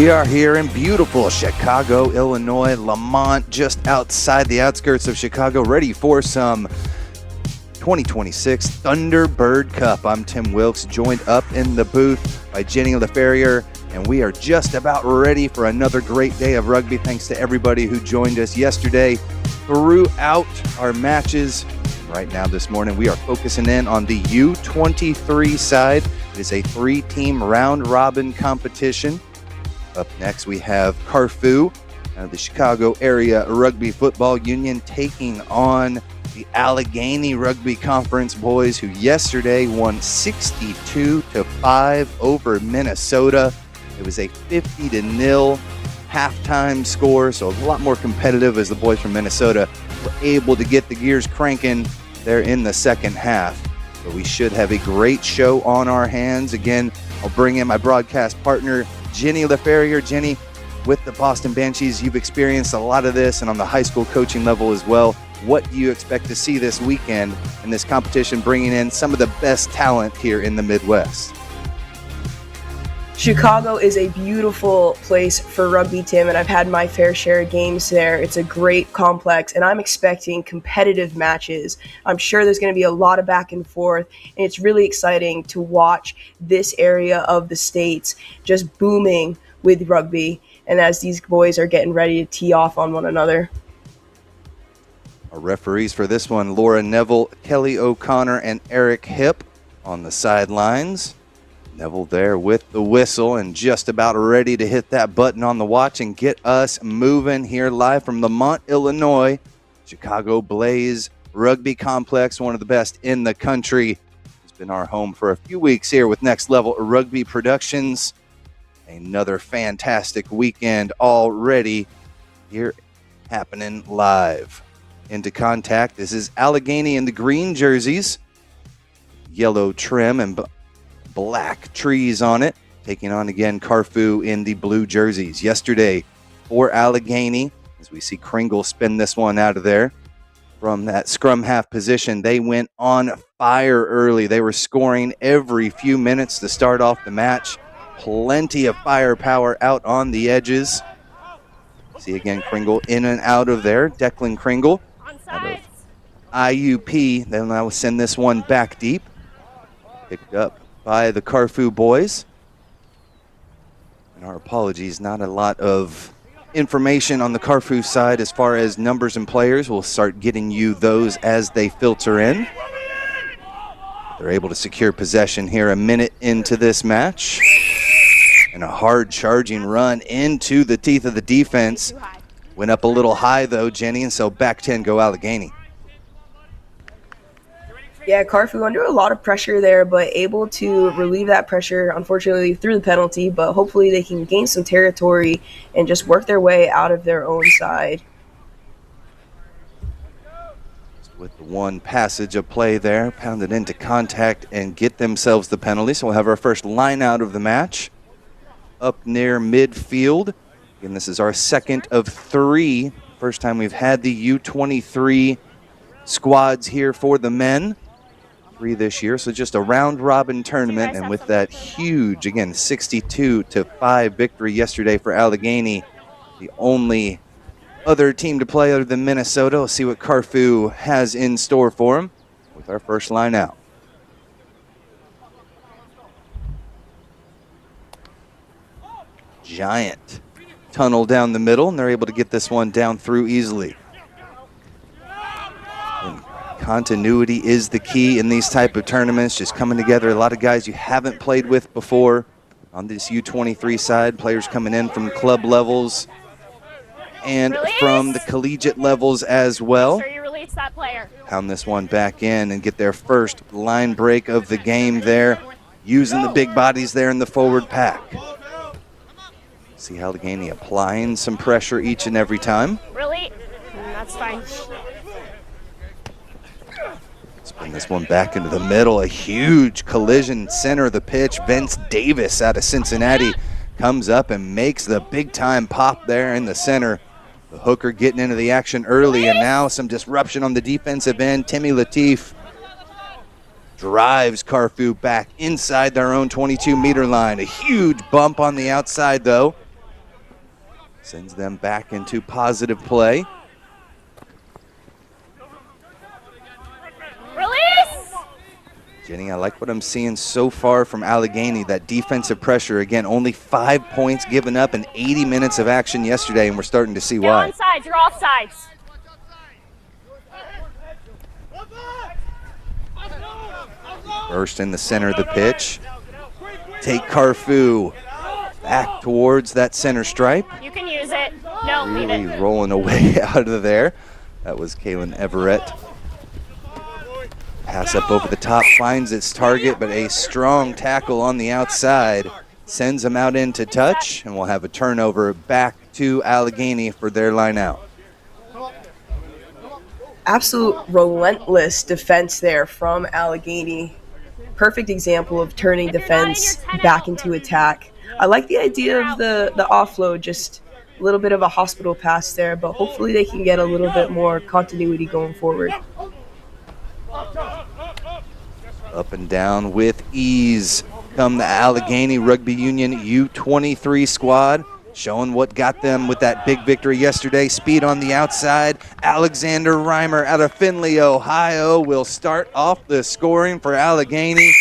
We are here in beautiful Chicago, Illinois, Lamont, just outside the outskirts of Chicago, ready for some 2026 Thunderbird Cup. I'm Tim Wilkes, joined up in the booth by Jenny LaFerrier, and we are just about ready for another great day of rugby. Thanks to everybody who joined us yesterday throughout our matches. Right now this morning, we are focusing in on the U23 side. It is a three-team round-robin competition. Up next, we have CARFU, the Chicago Area Rugby Football Union, taking on the Allegheny Rugby Conference boys, who yesterday won 62-5 over Minnesota. It was a 50-0 halftime score, so a lot more competitive as the boys from Minnesota were able to get the gears cranking there in the second half. But we should have a great show on our hands. Again, I'll bring in my broadcast partner, Jenny LaFerrier. Jenny, with the Boston Banshees, you've experienced a lot of this, and on the high school coaching level as well. What do you expect to see this weekend in this competition, bringing in some of the best talent here in the Midwest? Chicago is a beautiful place for rugby, Tim, and I've had my fair share of games there. It's a great complex, and I'm expecting competitive matches. I'm sure there's going to be a lot of back and forth, and it's really exciting to watch this area of the States just booming with rugby, and as these boys are getting ready to tee off on one another. Our referees for this one, Laura Neville, Kelly O'Connor, and Eric Hipp on the sidelines. Neville there with the whistle and just about ready to hit that button on the watch and get us moving here live from Lamont, Illinois. Chicago Blaze Rugby Complex, one of the best in the country. It's been our home for a few weeks here with Next Level Rugby Productions. Another fantastic weekend already here happening live. Into contact, this is Allegheny in the green jerseys. Yellow trim and black trees on it, taking on again CARFU in the blue jerseys. Yesterday for Allegheny, as we see Kringle spin this one out of there from that scrum half position, they went on fire early. They were scoring every few minutes to start off the match. Plenty of firepower out on the edges. See again Kringle in and out of there. Declan Kringle out of IUP. They'll now send this one back deep. Picked up by the CARFU boys. And our apologies, not a lot of information on the CARFU side as far as numbers and players. We'll start getting you those as they filter in. They're able to secure possession here a minute into this match. And a hard charging run into the teeth of the defense. Went up a little high though, Jenny, and so back 10 go Allegheny. Yeah, CARFU under a lot of pressure there, but able to relieve that pressure, unfortunately, through the penalty, but hopefully they can gain some territory and just work their way out of their own side. With the one passage of play there, pounded into contact and get themselves the penalty. So we'll have our first line out of the match up near midfield. Again, this is our second of three. First time we've had the U23 squads here for the men. 3 this year, so just a round-robin tournament, and with that huge, again, 62-5 victory yesterday for Allegheny, the only other team to play other than Minnesota. We'll see what CARFU has in store for them with our first line out. Giant tunnel down the middle, and they're able to get this one down through easily. Continuity is the key in these type of tournaments, just coming together. A lot of guys you haven't played with before on this U23 side, players coming in from club levels and from the collegiate levels as well. Pound this one back in and get their first line break of the game there, using the big bodies there in the forward pack. See Allegheny applying some pressure each and every time. Really? That's fine. Spin this one back into the middle. A huge collision center of the pitch. Vince Davis out of Cincinnati comes up and makes the big time pop there in the center. The hooker getting into the action early, and now some disruption on the defensive end. Timmy Latif drives CARFU back inside their own 22-meter line. A huge bump on the outside, though. Sends them back into positive play. Release! Jenny, I like what I'm seeing so far from Allegheny. That defensive pressure, again, only 5 points given up in 80 minutes of action yesterday, and we're starting to see why. You're onside, you're offsides. First in the center of the pitch. Take CARFU back towards that center stripe. You can use it. No, leave Really it. rolling away out of there. That was Kaylin Everett. Pass up over the top, finds its target, but a strong tackle on the outside sends them out into touch, and we'll have a turnover back to Allegheny for their line out. Absolute relentless defense there from Allegheny. Perfect example of turning defense back into attack. I like the idea of the offload, just a little bit of a hospital pass there, but hopefully they can get a little bit more continuity going forward. Up and down with ease come the Allegheny Rugby Union U23 squad, showing what got them with that big victory yesterday. Speed on the outside. Alexander Reimer out of Findlay, Ohio will start off the scoring for Allegheny.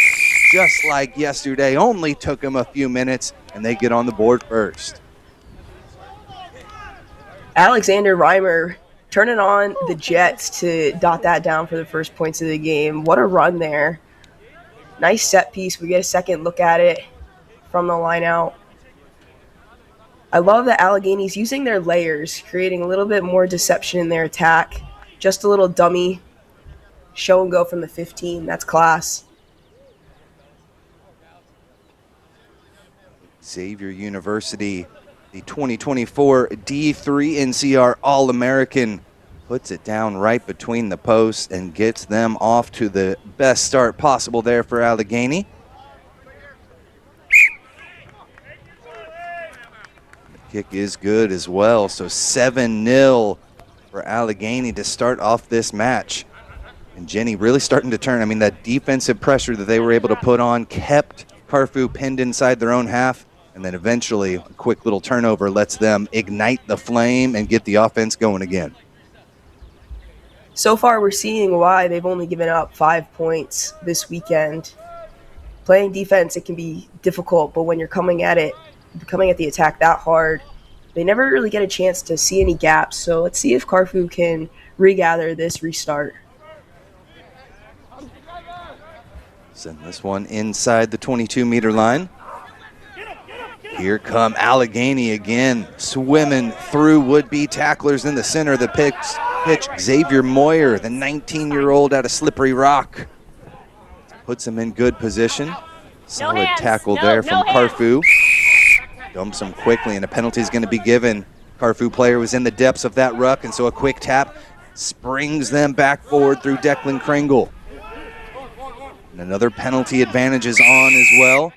Just like yesterday, only took them a few minutes, and they get on the board first. Alexander Reimer turning on the Jets to dot that down for the first points of the game. What a run there. Nice set piece. We get a second look at it from the line out. I love that Allegheny's using their layers, creating a little bit more deception in their attack. Just a little dummy show and go from the 15. That's class. Xavier University, the 2024 D3 NCR All-American, puts it down right between the posts and gets them off to the best start possible there for Allegheny. The kick is good as well, so 7-0 for Allegheny to start off this match. And Jenny really starting to turn. I mean, that defensive pressure that they were able to put on kept CARFU pinned inside their own half. And then eventually a quick little turnover lets them ignite the flame and get the offense going again. So far, we're seeing why they've only given up 5 points this weekend. Playing defense, it can be difficult, but when you're coming at the attack that hard, they never really get a chance to see any gaps. So let's see if CARFU can regather this restart. Send this one inside the 22-meter line. Here come Allegheny again, swimming through would-be tacklers in the center of the pitch. Xavier Moyer, the 19-year-old out of Slippery Rock, puts him in good position. Solid tackle there from CARFU. Dumps him quickly, and a penalty is going to be given. CARFU player was in the depths of that ruck, and so a quick tap springs them back forward through Declan Kringle. And another penalty advantage is on as well.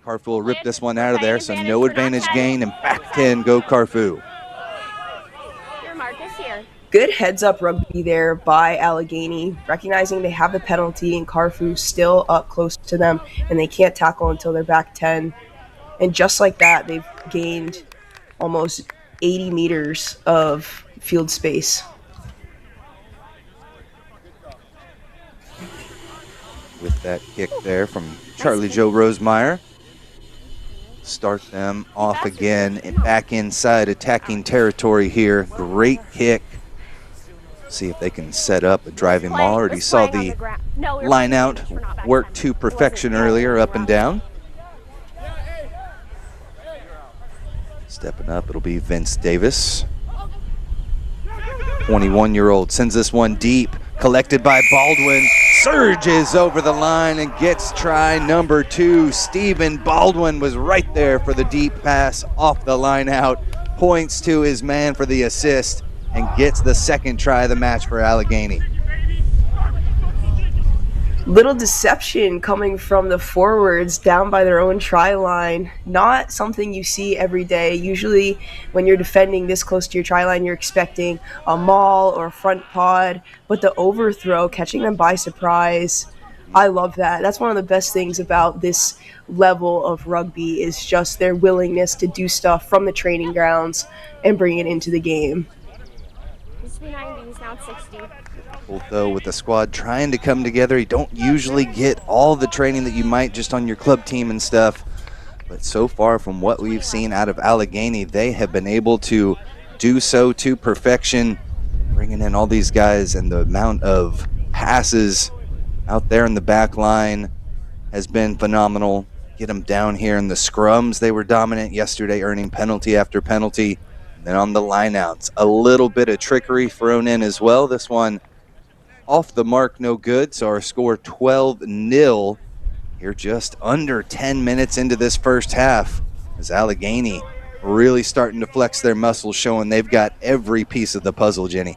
CARFU will rip this one out of there, so no advantage gain, and back 10 go CARFU. Your mark is here. Good heads-up rugby there by Allegheny, recognizing they have a penalty and CARFU still up close to them, and they can't tackle until they're back 10. And just like that, they've gained almost 80 meters of field space. With that kick there from Charlie Joe Rosemeyer. Start them off again and back inside attacking territory here. Great kick. See if they can set up a driving maul. Already saw the line out work to perfection earlier, up and down. Stepping up, it'll be Vince Davis. 21-year-old sends this one deep. Collected by Baldwin, surges over the line and gets try number 2. Stephen Baldwin was right there for the deep pass off the line out, points to his man for the assist, and gets the second try of the match for Allegheny. Little deception coming from the forwards down by their own try line. Not something you see every day. Usually when you're defending this close to your try line, you're expecting a maul or a front pod, but the overthrow, catching them by surprise, I love that. That's one of the best things about this level of rugby is just their willingness to do stuff from the training grounds and bring it into the game. Used to be 90s, now it's 60. Though with the squad trying to come together, you don't usually get all the training that you might just on your club team and stuff. But so far from what we've seen out of Allegheny, they have been able to do so to perfection, bringing in all these guys, and the amount of passes out there in the back line has been phenomenal. Get them down here in the scrums. They were dominant yesterday, earning penalty after penalty. And then on the lineouts, a little bit of trickery thrown in as well. This one off the mark, no good. So our score 12-0 here just under 10 minutes into this first half as Allegheny really starting to flex their muscles, showing they've got every piece of the puzzle, Jenny.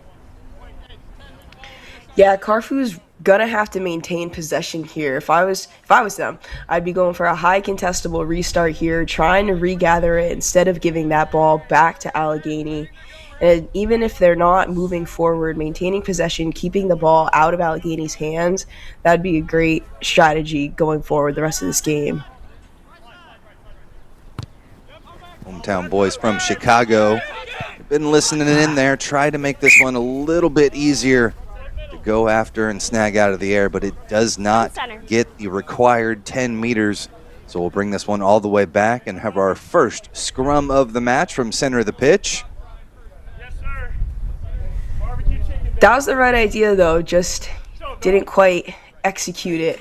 Yeah, CARFU's gonna have to maintain possession here. If I was them, I'd be going for a high contestable restart here, trying to regather it instead of giving that ball back to Allegheny. And even if they're not moving forward, maintaining possession, keeping the ball out of Allegheny's hands, that'd be a great strategy going forward the rest of this game. Hometown boys from Chicago have been listening in there, try to make this one a little bit easier to go after and snag out of the air, but it does not get the required 10 meters. So we'll bring this one all the way back and have our first scrum of the match from center of the pitch. That was the right idea, though, just didn't quite execute it.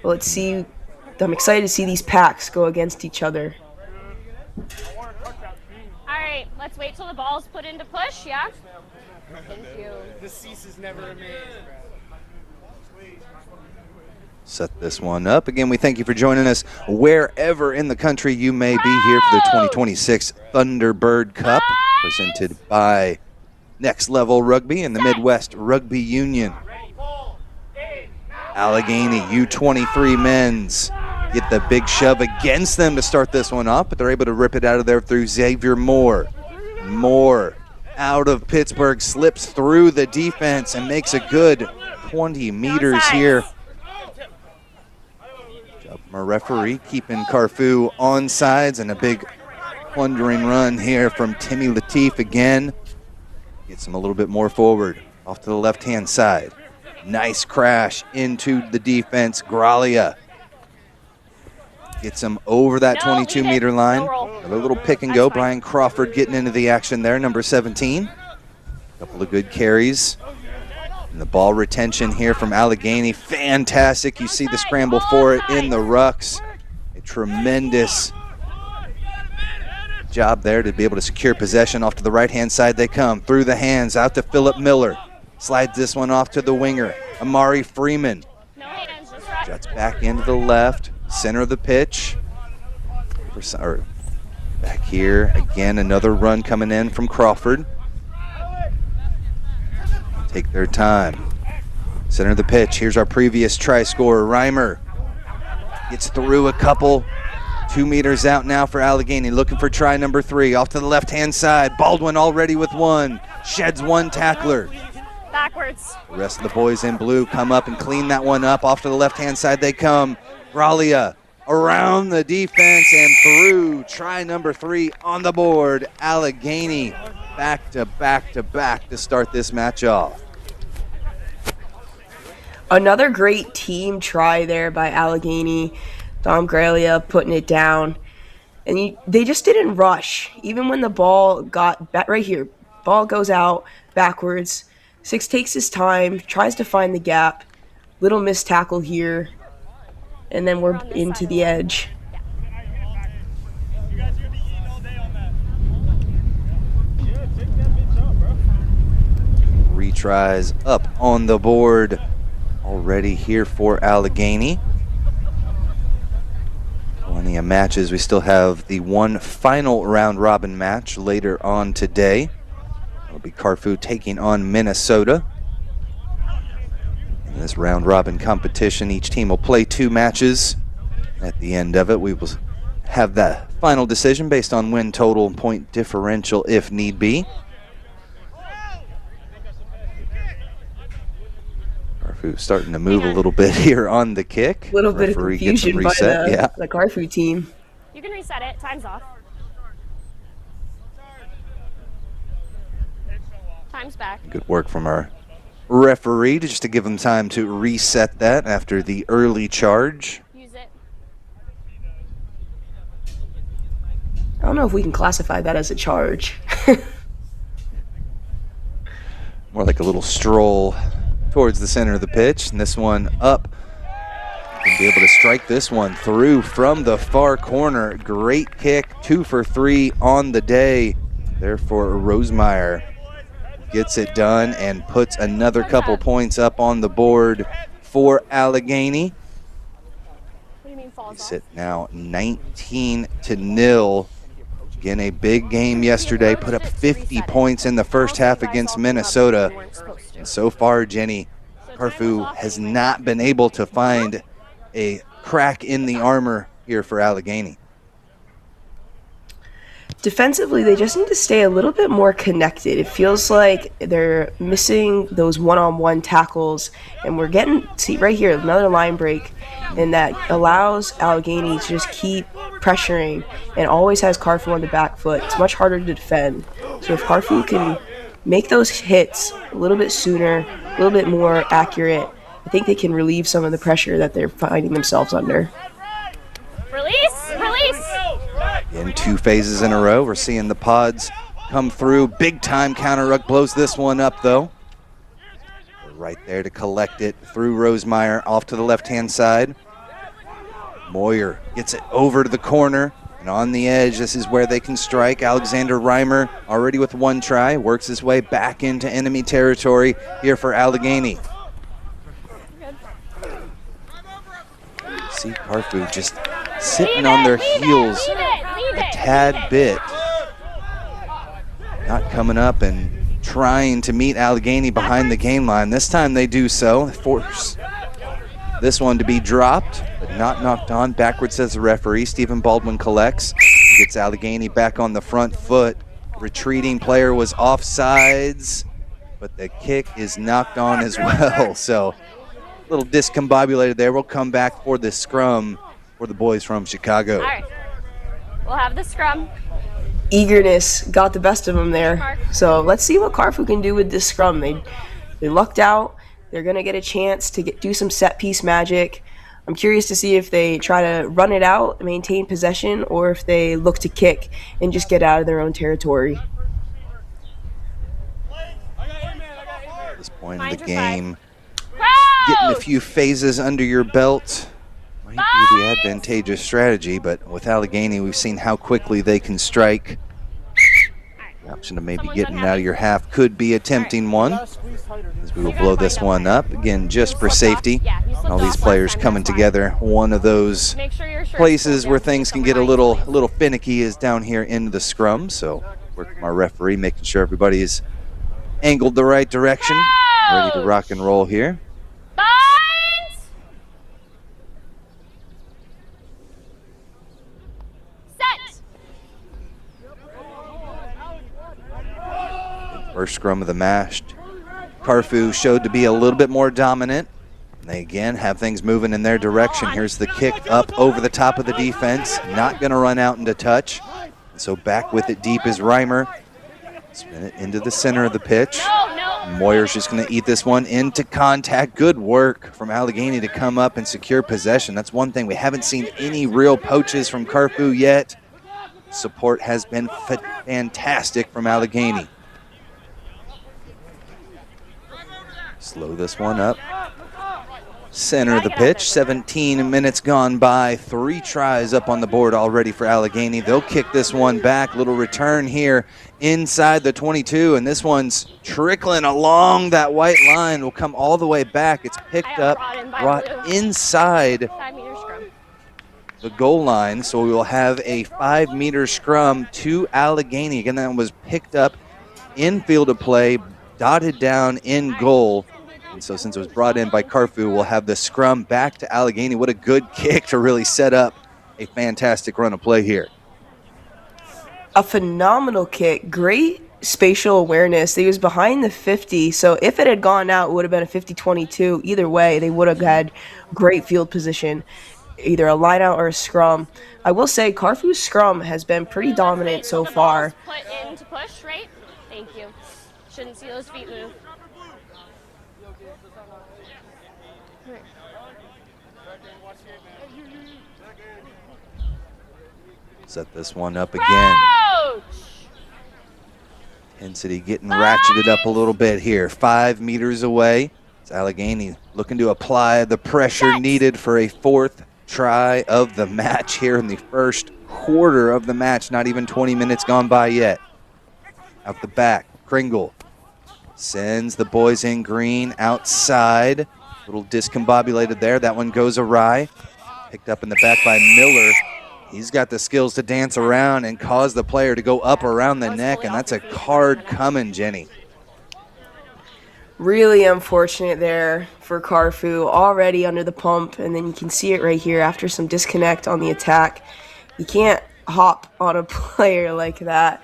But let's see. I'm excited to see these packs go against each other. All right, let's wait till the ball's put into push, yeah? Thank you. The ceases never remain. Set this one up. Again, we thank you for joining us wherever in the country you may be here for the 2026 Thunderbird Cup, presented by Next Level Rugby and the Midwest Rugby Union. Allegheny U23 men's get the big shove against them to start this one off, but they're able to rip it out of there through Xavier Moore. Moore out of Pittsburgh slips through the defense and makes a good 20 meters here. Job from our referee keeping CARFU on sides, and a big plundering run here from Timmy Latif again. Gets him a little bit more forward, off to the left-hand side. Nice crash into the defense. Graglia gets him over that 22-meter line. A little pick and go. Brian Crawford getting into the action there, number 17. A couple of good carries. And the ball retention here from Allegheny, fantastic. You see the scramble for it in the rucks. A tremendous job there to be able to secure possession. Off to the right-hand side they come, through the hands, out to Philip Miller. Slides this one off to the winger, Amari Freeman. Juts back into the left, center of the pitch. Back here, again, another run coming in from Crawford. Take their time. Center of the pitch, here's our previous try scorer, Reimer. Gets through a couple. 2 meters out now for Allegheny, looking for try number 3. Off to the left-hand side. Baldwin already with one. Sheds one tackler. Backwards. The rest of the boys in blue come up and clean that one up. Off to the left-hand side they come. Graglia around the defense and through. Try number 3 on the board. Allegheny back to back to back to start this match off. Another great team try there by Allegheny. Dom Graglia putting it down. And they just didn't rush. Even when the ball got back right here, ball goes out backwards. Six takes his time, tries to find the gap. Little missed tackle here. And then we're into the edge. Retries up on the board already here for Allegheny. Plenty of matches. We still have the one final round robin match later on today. It'll be CARFU taking on Minnesota. In this round robin competition, each team will play 2 matches. At the end of it, we will have that final decision based on win total and point differential if need be. Our CARFU starting to move a little bit here on the kick. A little bit of confusion by the CARFU team. You can reset it. Time's off. Time's back. Good work from our referee just to give them time to reset that after the early charge. Use it. I don't know if we can classify that as a charge. More like a little stroll towards the center of the pitch. And this one up. Going to be able to strike this one through from the far corner. Great kick, 2 for 3 on the day. Therefore, Rosemeyer gets it done and puts another couple points up on the board for Allegheny. What do you mean falls off? Sit now 19-0. Again, a big game yesterday. Put up 50 points in the first half against Minnesota. And so far, Jenny, CARFU has not been able to find a crack in the armor here for Allegheny. Defensively, they just need to stay a little bit more connected. It feels like they're missing those one-on-one tackles, and we're getting, see right here, another line break, and that allows Allegheny to just keep pressuring and always has CARFU on the back foot. It's much harder to defend. So if CARFU can make those hits a little bit sooner, a little bit more accurate, I think they can relieve some of the pressure that they're finding themselves under. Release! Release! In 2 phases in a row, we're seeing the pods come through. Big time counter ruck, blows this one up though. We're right there to collect it through Rosemeyer off to the left-hand side. Moyer gets it over to the corner, and on the edge, this is where they can strike. Alexander Reimer, already with 1 try, works his way back into enemy territory here for Allegheny. See CARFU just sitting on their heels a tad bit. Not coming up and trying to meet Allegheny behind the game line. This time they do so. Force this one to be dropped, but not knocked on. Backwards says the referee. Stephen Baldwin collects. Gets Allegheny back on the front foot. Retreating player was offsides, but the kick is knocked on as well. So a little discombobulated there. We'll come back for the scrum for the boys from Chicago. All right. We'll have the scrum. Eagerness got the best of them there. So let's see what CARFU can do with this scrum. They lucked out. They're going to get a chance to do some set-piece magic. I'm curious to see if they try to run it out, maintain possession, or if they look to kick and just get out of their own territory. At this point in the game, getting a few phases under your belt might be the advantageous strategy, but with Allegheny, we've seen how quickly they can strike. The option of maybe getting out of your half could be a tempting one, as we will blow this one up. Again, just for safety. All these players coming together. One of those places where things can get a little finicky is down here into the scrum, so work from our referee, making sure everybody is angled the right direction, ready to rock and roll here. First scrum of the match. CARFU showed to be a little bit more dominant. They again have things moving in their direction. Here's the kick up over the top of the defense. Not going to run out into touch. And so back with it deep is Reimer. Spin it into the center of the pitch. Moyer's just going to eat this one into contact. Good work from Allegheny to come up and secure possession. That's one thing. We haven't seen any real poaches from CARFU yet. Support has been fantastic from Allegheny. Slow this one up. Center of the pitch, 17 minutes gone by. 3 tries up on the board already for Allegheny. They'll kick this one back. Little return here inside the 22, and this one's trickling along that white line. Will come all the way back. It's picked up, brought inside the goal line, so we will have a 5-meter scrum to Allegheny. Again, that was picked up in field of play, dotted down in goal. And so since it was brought in by CARFU, we'll have the scrum back to Allegheny. What a good kick to really set up a fantastic run of play here. A phenomenal kick. Great spatial awareness. He was behind the 50, so if it had gone out, it would have been a 50-22. Either way, they would have had great field position, either a line out or a scrum. I will say CARFU's scrum has been pretty dominant so the far. ball's put in to push, right? Thank you. Shouldn't see those feet move. Set this one up again. Intensity getting ratcheted up a little bit here. 5 meters away. It's Allegheny looking to apply the pressure needed for a 4th try of the match here in the first quarter of the match. Not even 20 minutes gone by yet. Out the back, Kringle sends the boys in green outside. A little discombobulated there. That one goes awry. Picked up in the back by Miller. He's got the skills to dance around and cause the player to go up around the neck, and that's a card coming, Jenny. Really unfortunate there for CARFU, already under the pump, and then you can see it right here after some disconnect on the attack. You can't hop on a player like that.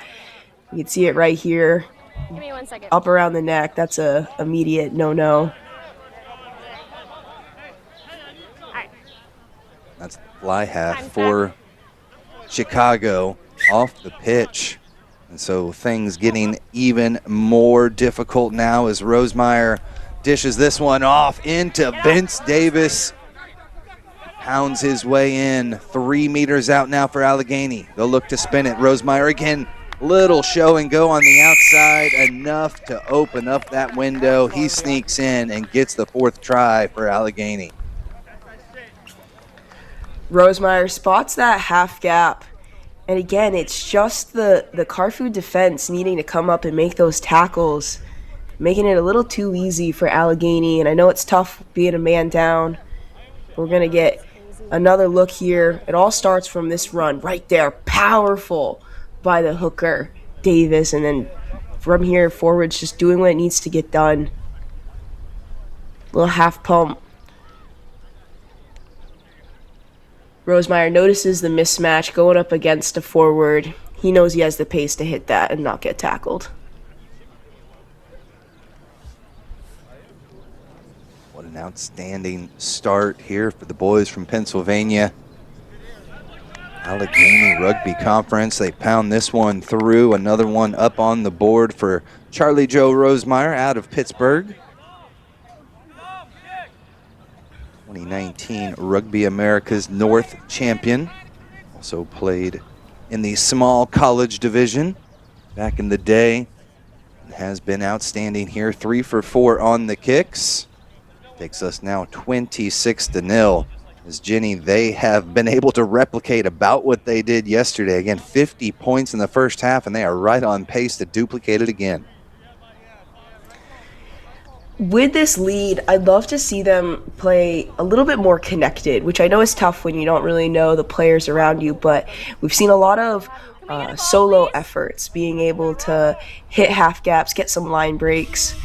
You can see it right here. Give me 1 second. Up around the neck, that's a immediate no-no. That's the fly half for Chicago off the pitch. And so things getting even more difficult now as Rosemeyer dishes this one off into Vince Davis. Pounds his way in. 3 meters out now for Allegheny. They'll look to spin it. Rosemeyer again. Little show and go on the outside. Enough to open up that window. He sneaks in and gets the 4th try for Allegheny. Rosemeyer spots that half gap. And again, it's just the CARFU defense needing to come up and make those tackles, making it a little too easy for Allegheny. And I know it's tough being a man down. We're going to get another look here. It all starts from this run right there. Powerful by the hooker, Davis. And then from here forwards, just doing what it needs to get done. Little half pump. Rosemeyer notices the mismatch going up against a forward. He knows he has the pace to hit that and not get tackled. What an outstanding start here for the boys from Pennsylvania. Allegheny Rugby Conference, they pound this one through. Another one up on the board for Charlie Joe Rosemeyer out of Pittsburgh. 2019 Rugby America's North champion. Also played in the small college division back in the day. Has been outstanding here. 3 for 4 on the kicks. Takes us now 26-0. As Jenny, they have been able to replicate about what they did yesterday. Again, 50 points in the first half, and they are right on pace to duplicate it again. With this lead, I'd love to see them play a little bit more connected, which I know is tough when you don't really know the players around you, but we've seen a lot of solo efforts, being able to hit half gaps, get some line breaks.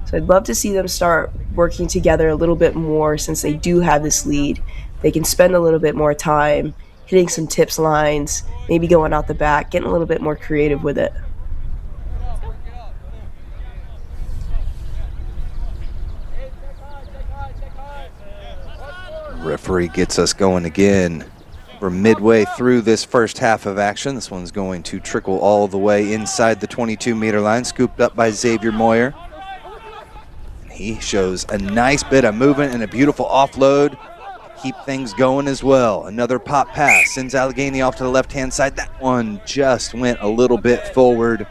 So I'd love to see them start working together a little bit more since they do have this lead. They can spend a little bit more time hitting some tips lines, maybe going out the back, getting a little bit more creative with it. Referee gets us going again. We're midway through this first half of action. This one's going to trickle all the way inside the 22-meter line, scooped up by Xavier Moyer. He shows a nice bit of movement and a beautiful offload. Keep things going as well. Another pop pass sends Allegheny off to the left-hand side. That one just went a little bit forward.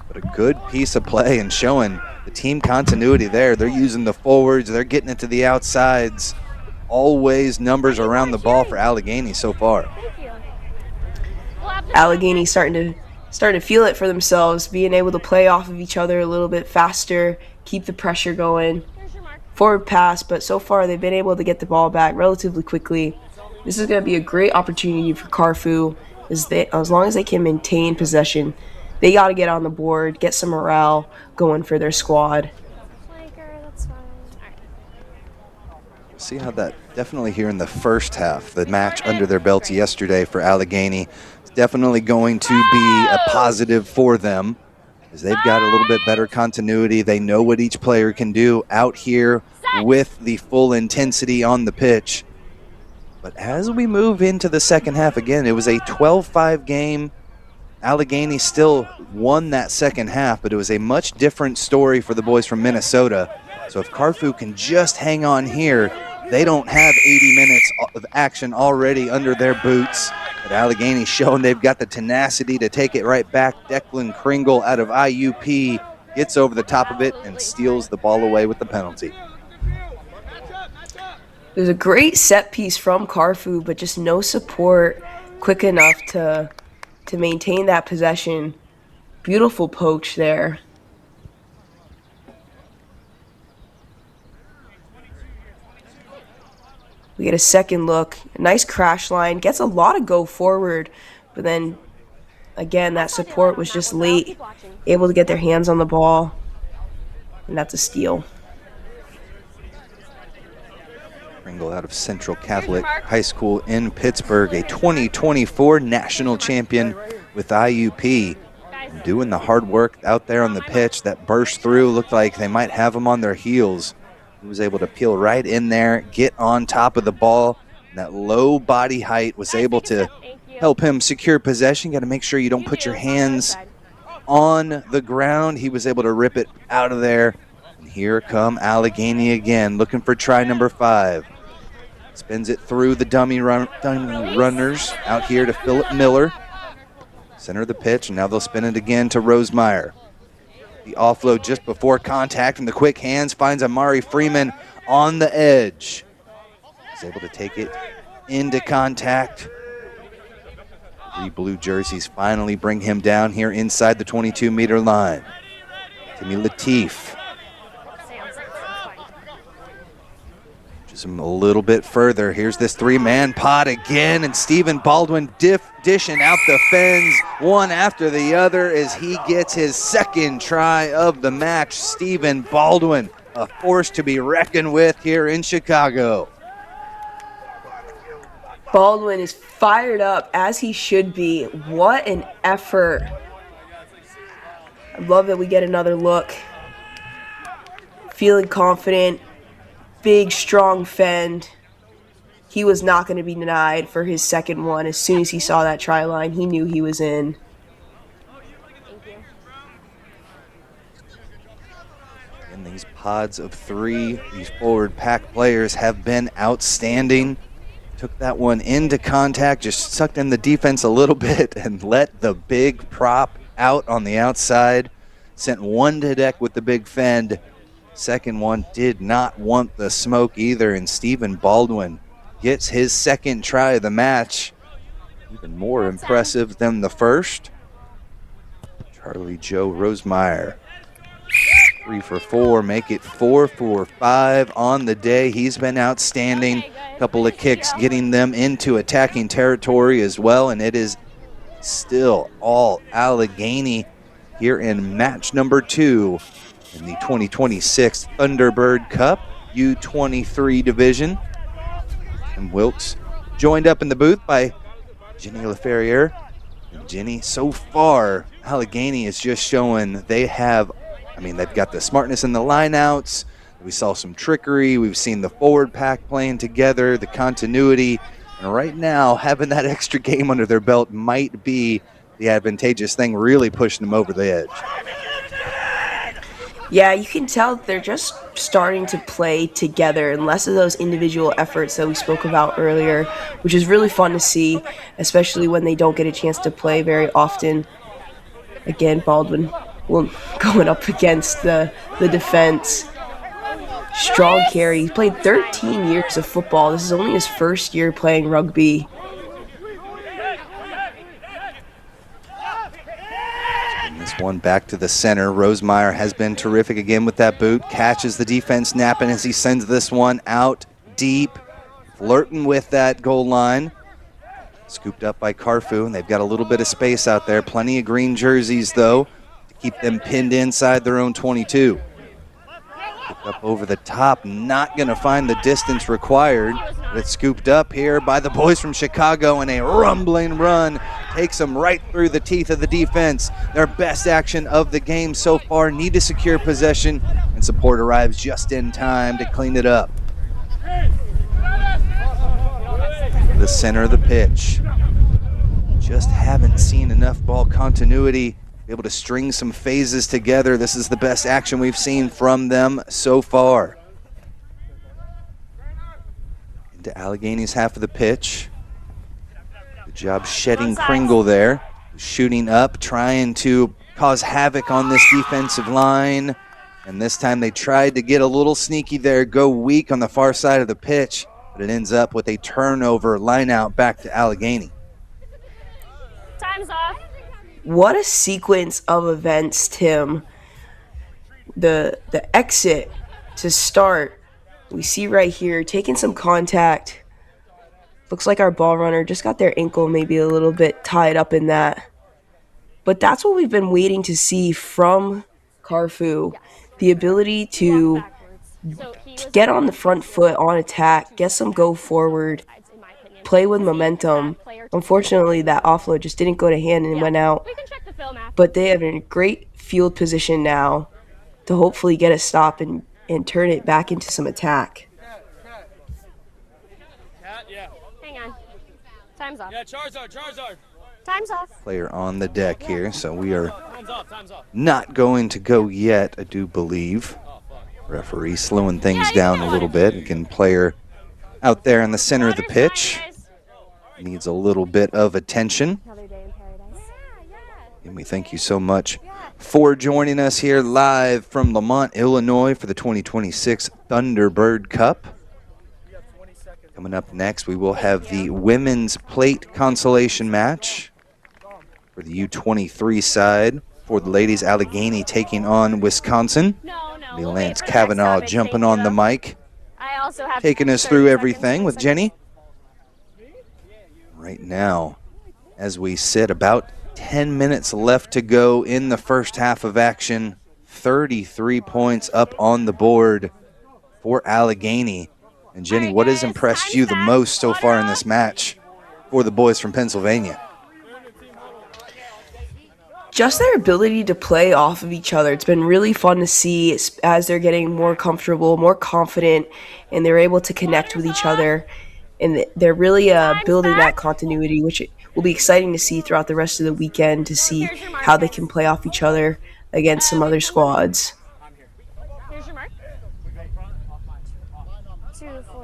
But a good piece of play and showing the team continuity there. They're using the forwards. They're getting it to the outsides. Always numbers around the ball for Allegheny so far. Allegheny starting to feel it for themselves, being able to play off of each other a little bit faster, keep the pressure going. Forward pass, but so far they've been able to get the ball back relatively quickly. This is going to be a great opportunity for CARFU. As long as they can maintain possession, they got to get on the board, get some morale going for their squad. See how that definitely here in the first half, the match under their belts yesterday for Allegheny. definitely going to be a positive for them, as they've got a little bit better continuity. They know what each player can do out here with the full intensity on the pitch. But as we move into the second half, again, it was a 12-5 game. Allegheny still won that second half, but it was a much different story for the boys from Minnesota. So if CARFU can just hang on here, they don't have 80 minutes of action already under their boots. But Allegheny showing they've got the tenacity to take it right back. Declan Kringle out of IUP gets over the top of it and steals the ball away with the penalty. There's a great set piece from CARFU, but just no support quick enough to maintain that possession. Beautiful poach there. We get a second look. A nice crash line. Gets a lot of go forward, but then again, that support was just late. Able to get their hands on the ball, and that's a steal. Kringle out of Central Catholic High School in Pittsburgh, a 2024 national champion with IUP. Doing the hard work out there on the pitch. That burst through looked like they might have them on their heels. He was able to peel right in there, get on top of the ball. And that low body height was able to help him secure possession. Got to make sure you don't put your hands on the ground. He was able to rip it out of there. And here come Allegheny again, looking for try number 5. Spins it through the dummy runners out here to Philip Miller. Center of the pitch, and now they'll spin it again to Rosemeyer. The offload just before contact, and the quick hands finds Amari Freeman on the edge. He's able to take it into contact. 3 blue jerseys finally bring him down here inside the 22-meter line. Timmy Latif. Him a little bit further. Here's this 3-man pot again, and Stephen Baldwin dishing out the fens one after the other as he gets his second try of the match. Stephen Baldwin, a force to be reckoned with here in Chicago. Baldwin is fired up, as he should be. What an effort. I love that we get another look. Feeling confident. Big, strong fend. He was not going to be denied for his second one. As soon as he saw that try line, he knew he was in. And these pods of 3, these forward pack players have been outstanding. Took that one into contact, just sucked in the defense a little bit and let the big prop out on the outside. Sent one to deck with the big fend. Second one did not want the smoke either, and Stephen Baldwin gets his second try of the match. Even more impressive than the first. Charlie Joe Rosemeyer. 3 for 4, make it 4 for 5 on the day. He's been outstanding. Couple of kicks getting them into attacking territory as well, and it is still all Allegheny here in match number 2 in the 2026 Thunderbird Cup U23 division. And Wilkes joined up in the booth by Jenny LaFerriere. And Jenny, so far, Allegheny is just showing they've got the smartness in the lineouts. We saw some trickery. We've seen the forward pack playing together, the continuity. And right now, having that extra game under their belt might be the advantageous thing, really pushing them over the edge. Yeah, you can tell they're just starting to play together and less of those individual efforts that we spoke about earlier, which is really fun to see, especially when they don't get a chance to play very often. Again, Baldwin going up against the defense. Strong carry. He played 13 years of football. This is only his first year playing rugby. This one back to the center. Rosemeyer has been terrific again with that boot. Catches the defense napping as he sends this one out deep. Flirting with that goal line. Scooped up by CARFU, and they've got a little bit of space out there. Plenty of green jerseys, though, to keep them pinned inside their own 22. Picked up over the top. Not going to find the distance required. It's scooped up here by the boys from Chicago, and a rumbling run takes them right through the teeth of the defense. Their best action of the game so far, need to secure possession, and support arrives just in time to clean it up. The center of the pitch. Just haven't seen enough ball continuity, be able to string some phases together. This is the best action we've seen from them so far. Into Allegheny's half of the pitch. Good job shedding Kringle there. Shooting up, trying to cause havoc on this defensive line. And this time they tried to get a little sneaky there, go weak on the far side of the pitch, but it ends up with a turnover, line out back to Allegheny. Time's off. What a sequence of events, Tim. The exit to start, we see right here, taking some contact. Looks like our ball runner just got their ankle maybe a little bit tied up in that. But that's what we've been waiting to see from CARFU. The ability to get on the front foot on attack, get some go forward, play with momentum. Unfortunately, that offload just didn't go to hand and went out. But they have a great field position now to hopefully get a stop and turn it back into some attack. Hang on. Time's off. Yeah, Charizard. Time's off. Player on the deck here, so we are not going to go yet, I do believe. Referee slowing things down a little bit. Again, player out there in the center of the pitch. Needs a little bit of attention. And we thank you so much for joining us here live from Lamont, Illinois for the 2026 Thunderbird Cup. Coming up next, we will have the women's plate consolation match for the U23 side. For the ladies, Allegheny taking on Wisconsin. Lance Kavanaugh jumping on the mic, taking us through everything with Jenny. Right now, as we sit, about 10 minutes left to go in the first half of action. 33 points up on the board for Allegheny. And Jenny, what has impressed you the most so far in this match for the boys from Pennsylvania? Just their ability to play off of each other. It's been really fun to see as they're getting more comfortable, more confident, and they're able to connect with each other. And they're really building that continuity, which will be exciting to see throughout the rest of the weekend to see how they can play off each other against some other squads.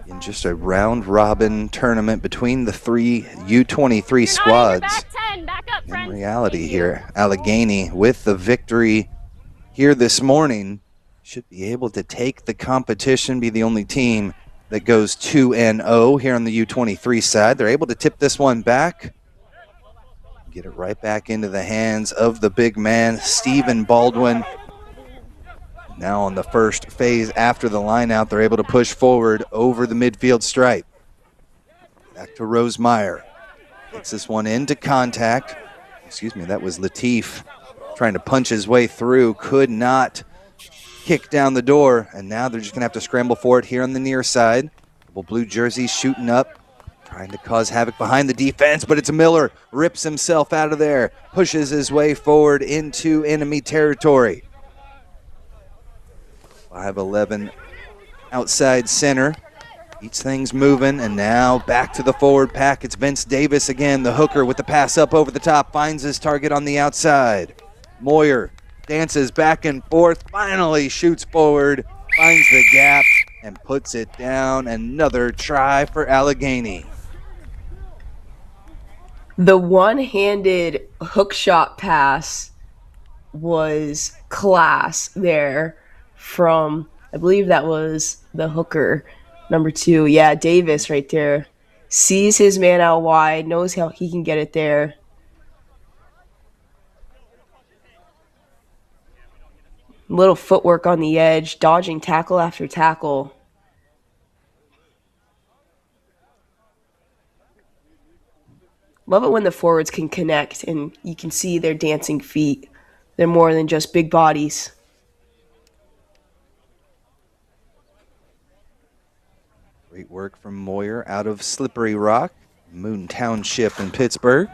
In just a round-robin tournament between the three U23 squads. In reality here, Allegheny with the victory here this morning should be able to take the competition, be the only team that goes 2-0 here on the U23 side. They're able to tip this one back, get it right back into the hands of the big man, Stephen Baldwin. Now on the first phase after the line-out, they're able to push forward over the midfield stripe. Back to Rosemeyer. Takes this one into contact. Excuse me, that was Latif trying to punch his way through. Could not kick down the door, and now they're just going to have to scramble for it here on the near side. Couple blue jerseys shooting up, trying to cause havoc behind the defense, but it's Miller. Rips himself out of there, pushes his way forward into enemy territory. 5'11" outside center. Keeps things moving, and now back to the forward pack. It's Vince Davis again, the hooker with the pass up over the top, finds his target on the outside. Moyer dances back and forth, finally shoots forward, finds the gap, and puts it down. Another try for Allegheny. The one-handed hook shot pass was class there from, I believe that was the hooker, number 2. Yeah, Davis right there. Sees his man out wide, knows how he can get it there. Little footwork on the edge, dodging tackle after tackle. Love it when the forwards can connect and you can see their dancing feet. They're more than just big bodies. Great work from Moyer out of Slippery Rock, Moon Township in Pittsburgh.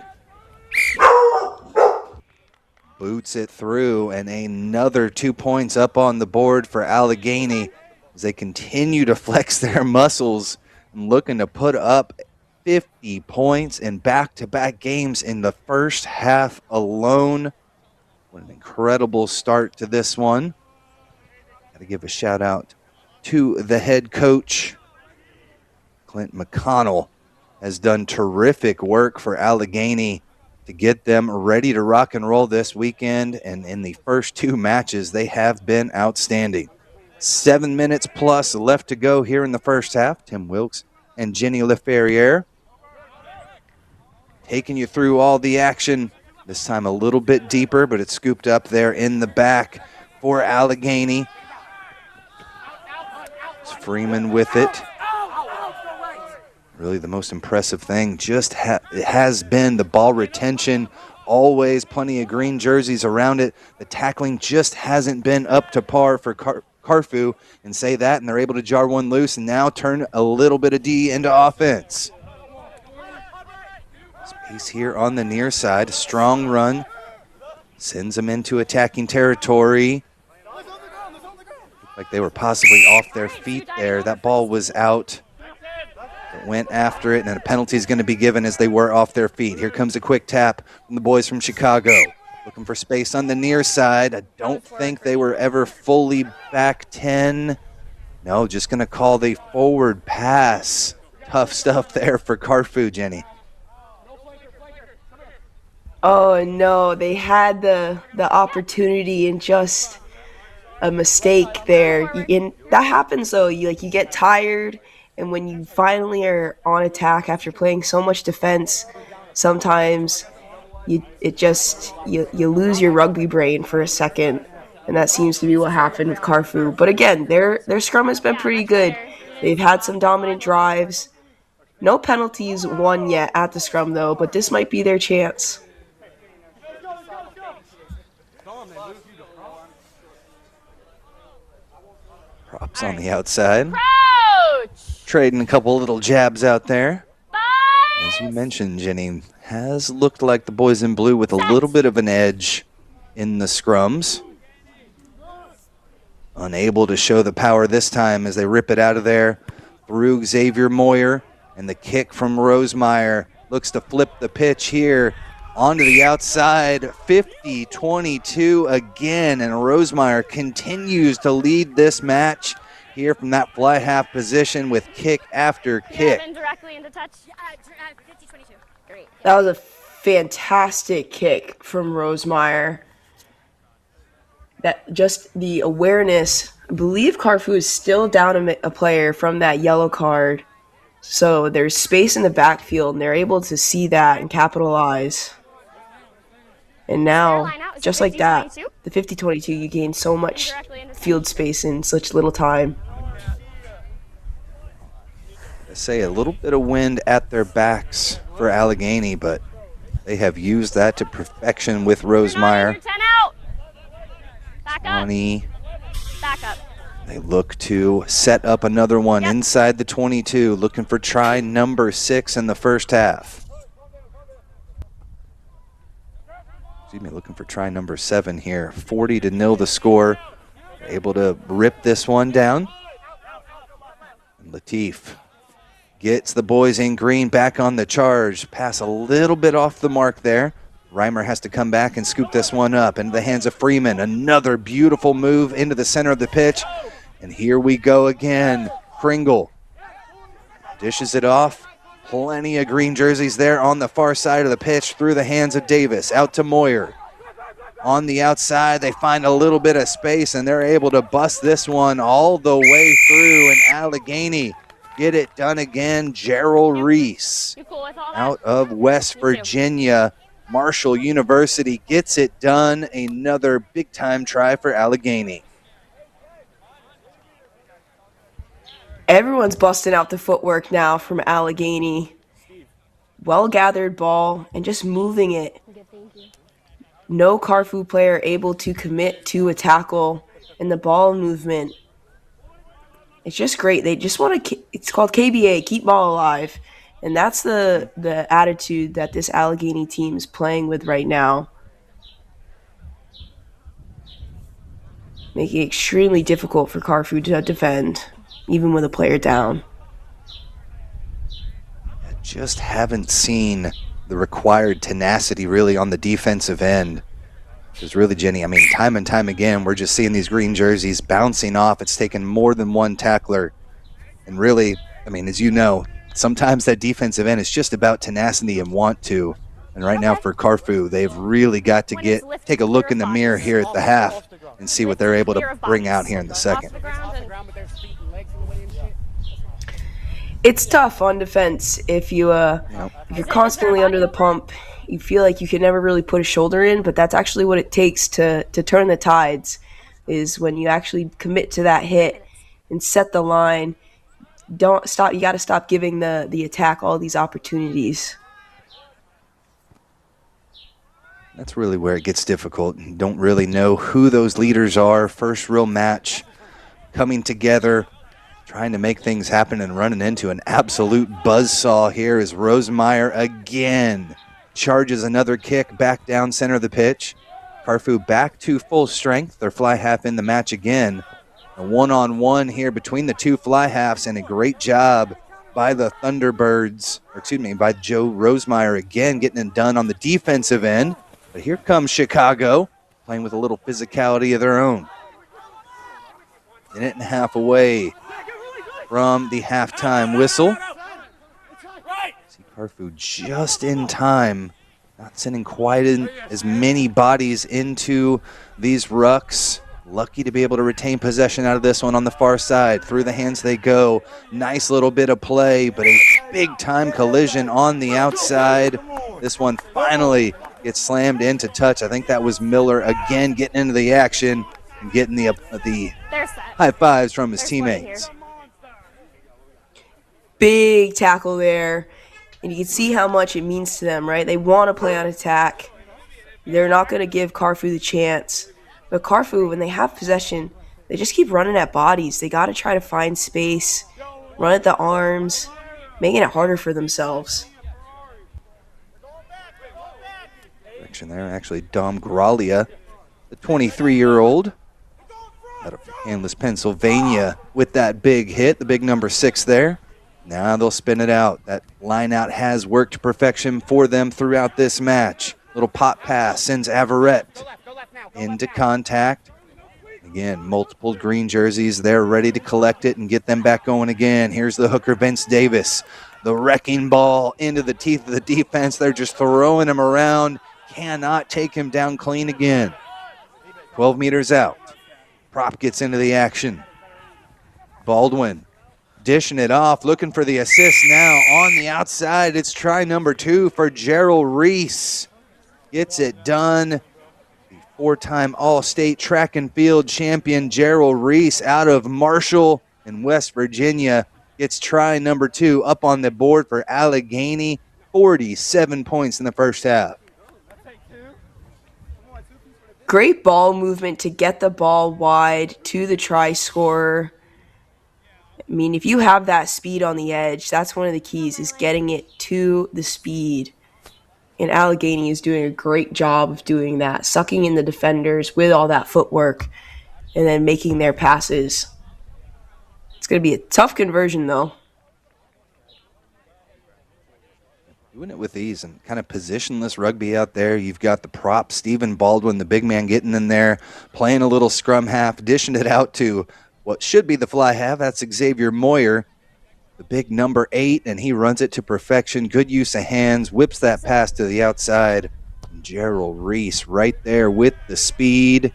Boots it through, and another 2 points up on the board for Allegheny as they continue to flex their muscles and looking to put up 50 points in back-to-back games in the first half alone. What an incredible start to this one. Got to give a shout out to the head coach. Clint McConnell has done terrific work for Allegheny to get them ready to rock and roll this weekend. And in the first 2 matches, they have been outstanding. 7 minutes plus left to go here in the first half. Tim Wilkes and Jenny LeFerrier taking you through all the action. This time a little bit deeper, but it's scooped up there in the back for Allegheny. It's Freeman with it. Really the most impressive thing just it has been the ball retention. Always plenty of green jerseys around it. The tackling just hasn't been up to par for CARFU, and say that, and they're able to jar one loose and now turn a little bit of D into offense. Space here on the near side. Strong run. Sends them into attacking territory. Looked like they were possibly off their feet there. That ball was out. Went after it, and a penalty is going to be given as they were off their feet. Here comes a quick tap from the boys from Chicago. Looking for space on the near side. I don't think they were ever fully back 10. No, just going to call the forward pass. Tough stuff there for CARFU, Jenny. Oh, no, they had the opportunity and just a mistake there. And that happens, though. You get tired. And when you finally are on attack after playing so much defense, sometimes you lose your rugby brain for a second, and that seems to be what happened with CARFU. But again, their scrum has been pretty good. They've had some dominant drives. No penalties won yet at the scrum, though, but this might be their chance. Props on the outside. Crouch! Trading a couple little jabs out there. Five. As you mentioned, Jenny, has looked like the boys in blue with a little bit of an edge in the scrums. Unable to show the power this time as they rip it out of there through Xavier Moyer. And the kick from Rosemeyer looks to flip the pitch here onto the outside. 50-22 again, and Rosemeyer continues to lead this match here from that fly half position with kick after kick. Directly into touch. 50-22. Great. That was a fantastic kick from Rosemeyer. That just the awareness. I believe CARFU is still down a player from that yellow card. So there's space in the backfield, and they're able to see that and capitalize. And now, just like that, the 50-22, you gain so much field space in such little time. I say a little bit of wind at their backs for Allegheny, but they have used that to perfection with Rosemeyer. 10 out. Back up. 20. Back up. They look to set up another one inside the 22, looking for try number 6 in the first half. Looking for try number 7 here. 40-0 the score. Able to rip this one down. And Latif gets the boys in green back on the charge. Pass a little bit off the mark there. Reimer has to come back and scoop this one up into the hands of Freeman. Another beautiful move into the center of the pitch. And here we go again. Kringle dishes it off. Plenty of green jerseys there on the far side of the pitch through the hands of Davis. Out to Moyer. On the outside, they find a little bit of space, and they're able to bust this one all the way through. And Allegheny get it done again. Gerald Reese out of West Virginia. Marshall University gets it done. Another big-time try for Allegheny. Everyone's busting out the footwork now from Allegheny. Well-gathered ball and just moving it. No CARFU player able to commit to a tackle in the ball movement. It's just great. They just want to. It's called KBA, keep ball alive, and that's the attitude that this Allegheny team is playing with right now, making it extremely difficult for CARFU to defend, even with a player down. I just haven't seen the required tenacity really on the defensive end. Because really, Jenny, I mean, time and time again, we're just seeing these green jerseys bouncing off. It's taken more than one tackler. And really, I mean, as you know, sometimes that defensive end is just about tenacity and want to. And right now for CARFU, they've really got to take a look in the mirror here at the half and see what they're able to bring out here in the second. It's tough on defense if you're constantly under the pump. You feel like you can never really put a shoulder in, but that's actually what it takes to turn the tides, is when you actually commit to that hit and set the line. Don't stop. You got to stop giving the attack all these opportunities. That's really where it gets difficult. You don't really know who those leaders are. First real match coming together, trying to make things happen and running into an absolute buzzsaw here as Rosemeyer again charges another kick back down center of the pitch. CARFU back to full strength. Their fly half in the match again. A one-on-one here between the two fly halves, and a great job by the Thunderbirds, by Joe Rosemeyer again getting it done on the defensive end. But here comes Chicago, playing with a little physicality of their own. Minute and a half away from the halftime whistle. See CARFU just in time, not sending quite as many bodies into these rucks. Lucky to be able to retain possession out of this one on the far side. Through the hands they go. Nice little bit of play, but a big-time collision on the outside. This one finally gets slammed into touch. I think that was Miller again getting into the action and getting the high fives from his teammates. Big tackle there. And you can see how much it means to them, right? They want to play on attack. They're not going to give CARFU the chance. But CARFU, when they have possession, they just keep running at bodies. They got to try to find space, run at the arms, making it harder for themselves. Direction there, actually, Dom Gralia, the 23-year-old out of Kansas, Pennsylvania, with that big hit, the big number 6 there. Now they'll spin it out. That line out has worked to perfection for them throughout this match. Little pop pass sends Averett into contact. Again, multiple green jerseys there ready to collect it and get them back going again. Here's the hooker, Vince Davis. The wrecking ball into the teeth of the defense. They're just throwing him around. Cannot take him down clean again. 12 meters out. Prop gets into the action. Baldwin dishing it off, looking for the assist now on the outside. It's try number 2 for Gerald Reese. Gets it done. The 4-time All-State track and field champion Gerald Reese out of Marshall in West Virginia gets try number 2 up on the board for Allegheny. 47 points in the first half. Great ball movement to get the ball wide to the try scorer. I mean, if you have that speed on the edge, that's one of the keys, is getting it to the speed. And Allegheny is doing a great job of doing that, sucking in the defenders with all that footwork and then making their passes. It's going to be a tough conversion, though. Doing it with ease and kind of positionless rugby out there. You've got the prop, Stephen Baldwin, the big man, getting in there, playing a little scrum half, dishing it out to what should be the fly half. That's Xavier Moyer, the big number 8, and he runs it to perfection. Good use of hands, whips that pass to the outside. And Gerald Reese right there with the speed.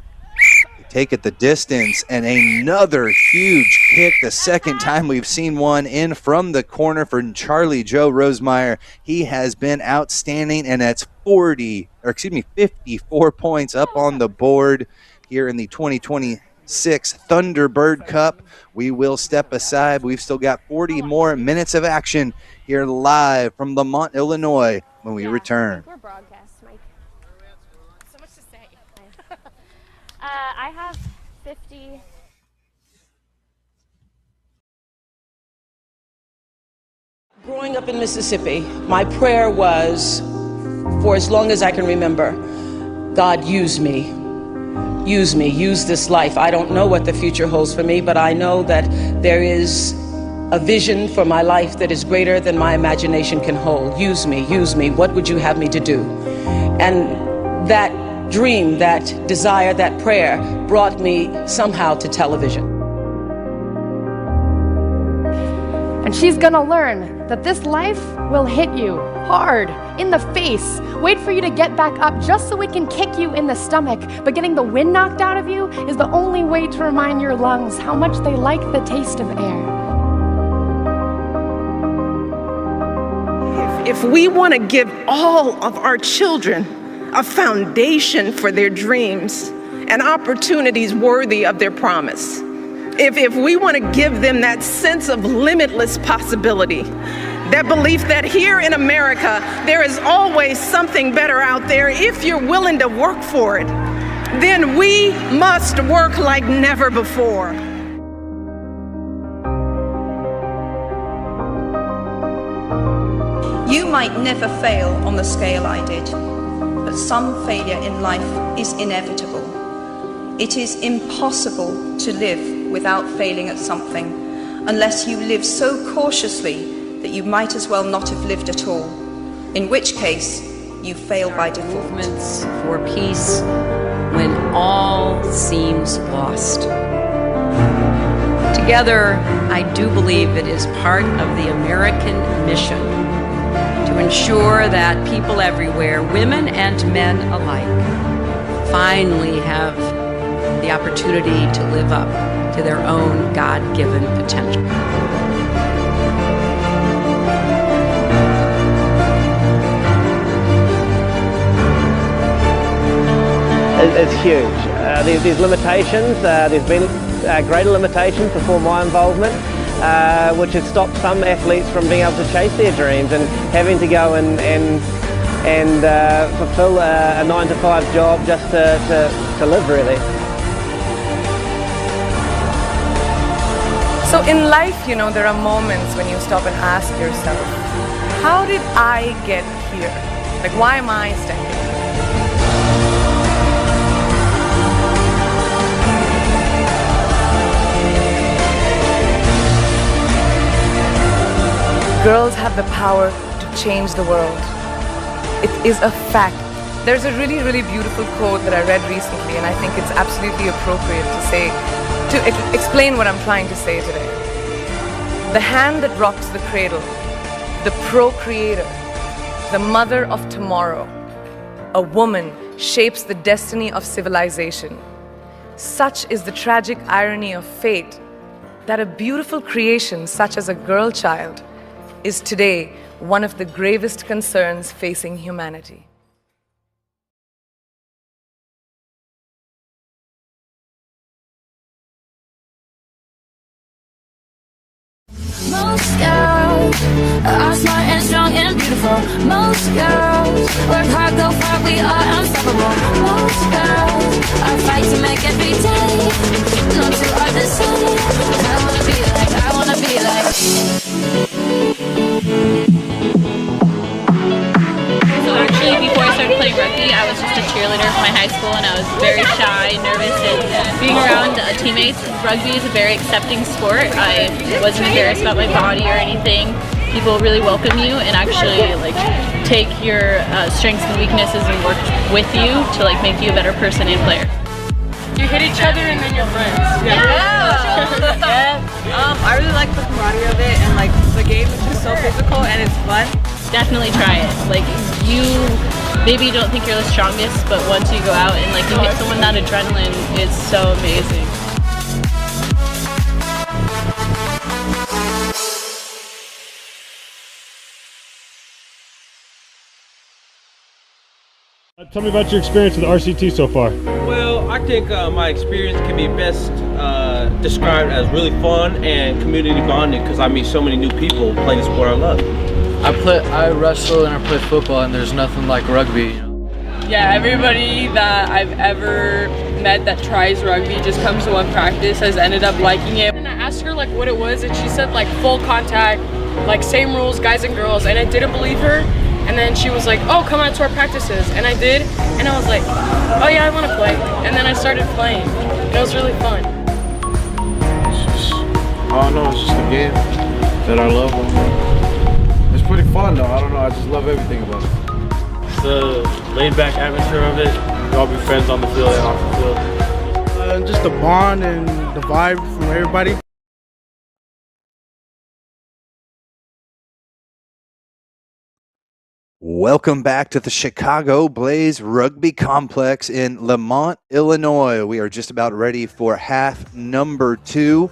Take it the distance, and another huge kick. The second time we've seen one in from the corner for Charlie Joe Rosemeyer. He has been outstanding, and that's 54 points up on the board here in the 2026 Thunderbird Cup. We will step aside. We've still got 40 more minutes of action here live from Lamont, Illinois when we return. We're broadcast, Mike. So much to say. I have 50 Growing up in Mississippi, my prayer was, for as long as I can remember, God, use me. Use me, use this life. I don't know what the future holds for me, but I know that there is a vision for my life that is greater than my imagination can hold. Use me, use me. What would you have me to do? And that dream, that desire, that prayer brought me somehow to television. And she's gonna learn that this life will hit you hard, in the face, wait for you to get back up just so it can kick you in the stomach. But getting the wind knocked out of you is the only way to remind your lungs how much they like the taste of air. If we want to give all of our children a foundation for their dreams and opportunities worthy of their promise, if we want to give them that sense of limitless possibility, that belief that here in America, there is always something better out there if you're willing to work for it, then we must work like never before. You might never fail on the scale I did, but some failure in life is inevitable. It is impossible to live without failing at something, unless you live so cautiously that you might as well not have lived at all, in which case you fail by default. Movements for peace when all seems lost. Together, I do believe it is part of the American mission to ensure that people everywhere, women and men alike, finally have the opportunity to live up to their own God-given potential. It's huge. There's limitations. There's been greater limitations before my involvement, which has stopped some athletes from being able to chase their dreams and having to go and fulfill a 9-to-5 job just to live, really. So in life, you know, there are moments when you stop and ask yourself, how did I get here? Like, why am I standing here? Girls have the power to change the world. It is a fact. There's a really, really beautiful quote that I read recently, and I think it's absolutely appropriate to explain what I'm trying to say today. The hand that rocks the cradle, the procreator, the mother of tomorrow, a woman shapes the destiny of civilization. Such is the tragic irony of fate that a beautiful creation such as a girl child is today one of the gravest concerns facing humanity. Most girls are smart and strong and beautiful. Most girls work hard, go far, we are unstoppable. Most girls are fight to make every day. No two are the same. I wanna be like, I wanna be like. So actually, before I started playing rugby, I was just a cheerleader for my high school, and I was very shy, nervous, and being around teammates. Rugby is a very accepting sport. I wasn't embarrassed about my body or anything. People really welcome you and actually like take your strengths and weaknesses and work with you to like make you a better person and player. You hit each other and then you're friends. Yeah. I really like the camaraderie of it, and like the game is just so physical and it's fun. Definitely try it. Like you maybe don't think you're the strongest, but once you go out and like you hit someone, that adrenaline is so amazing. Tell me about your experience with RCT so far. Well, I think my experience can be best described as really fun and community bonding because I meet so many new people playing the sport I love. I wrestle and I play football, and there's nothing like rugby. You know? Yeah, everybody that I've ever met that tries rugby just comes to one practice has ended up liking it. And I asked her like what it was, and she said like full contact, like same rules, guys and girls, and I didn't believe her. And then she was like, oh, come out to our practices. And I did, and I was like, oh yeah, I want to play. And then I started playing, and it was really fun. I don't know, it's just a game that I love. It's pretty fun though, I don't know, I just love everything about it. It's the laid-back atmosphere of it. We all be friends on the field and off the field. Just the bond and the vibe from everybody. Welcome back to the Chicago Blaze Rugby Complex in Lamont, Illinois. We are just about ready for half number 2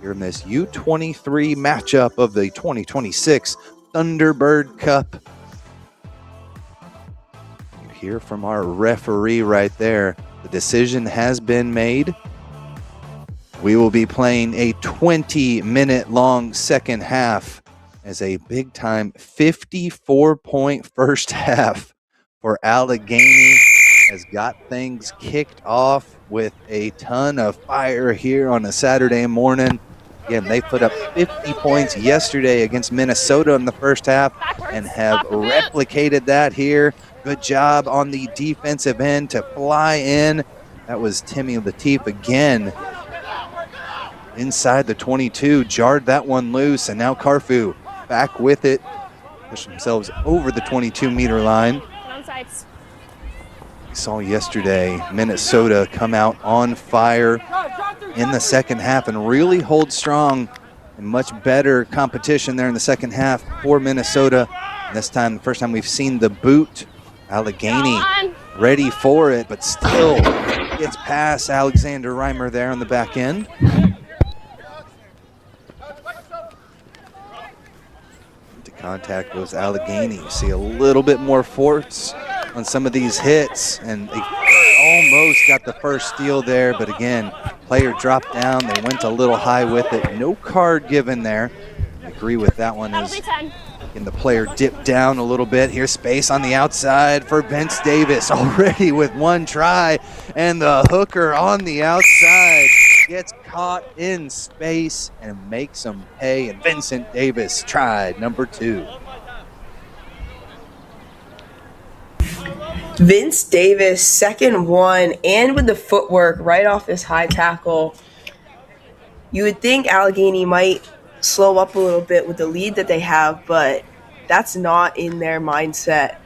here in this U23 matchup of the 2026 Thunderbird Cup. You hear from our referee right there. The decision has been made. We will be playing a 20-minute long second half as a big-time 54-point first half for Allegheny has got things kicked off with a ton of fire here on a Saturday morning. Again, they put up 50 points yesterday against Minnesota in the first half and have replicated that here. Good job on the defensive end to fly in. That was Timmy Lateef again. Inside the 22, jarred that one loose, and now CARFU back with it, push themselves over the 22-meter line. We saw yesterday Minnesota come out on fire in the second half and really hold strong and much better competition there in the second half for Minnesota. And this time, the first time we've seen the boot. Allegheny ready for it, but still gets past Alexander Reimer there on the back end. Contact was Allegheny. You see a little bit more force on some of these hits, and they almost got the first steal there, but again, player dropped down. They went a little high with it. No card given there. I agree with that one. And the player dipped down a little bit. Here's space on the outside for Vince Davis already with one try, and the hooker on the outside gets caught in space and makes them pay, and Vincent Davis tried number 2. Vince Davis, second one, and with the footwork right off this high tackle. You would think Allegheny might slow up a little bit with the lead that they have, but that's not in their mindset.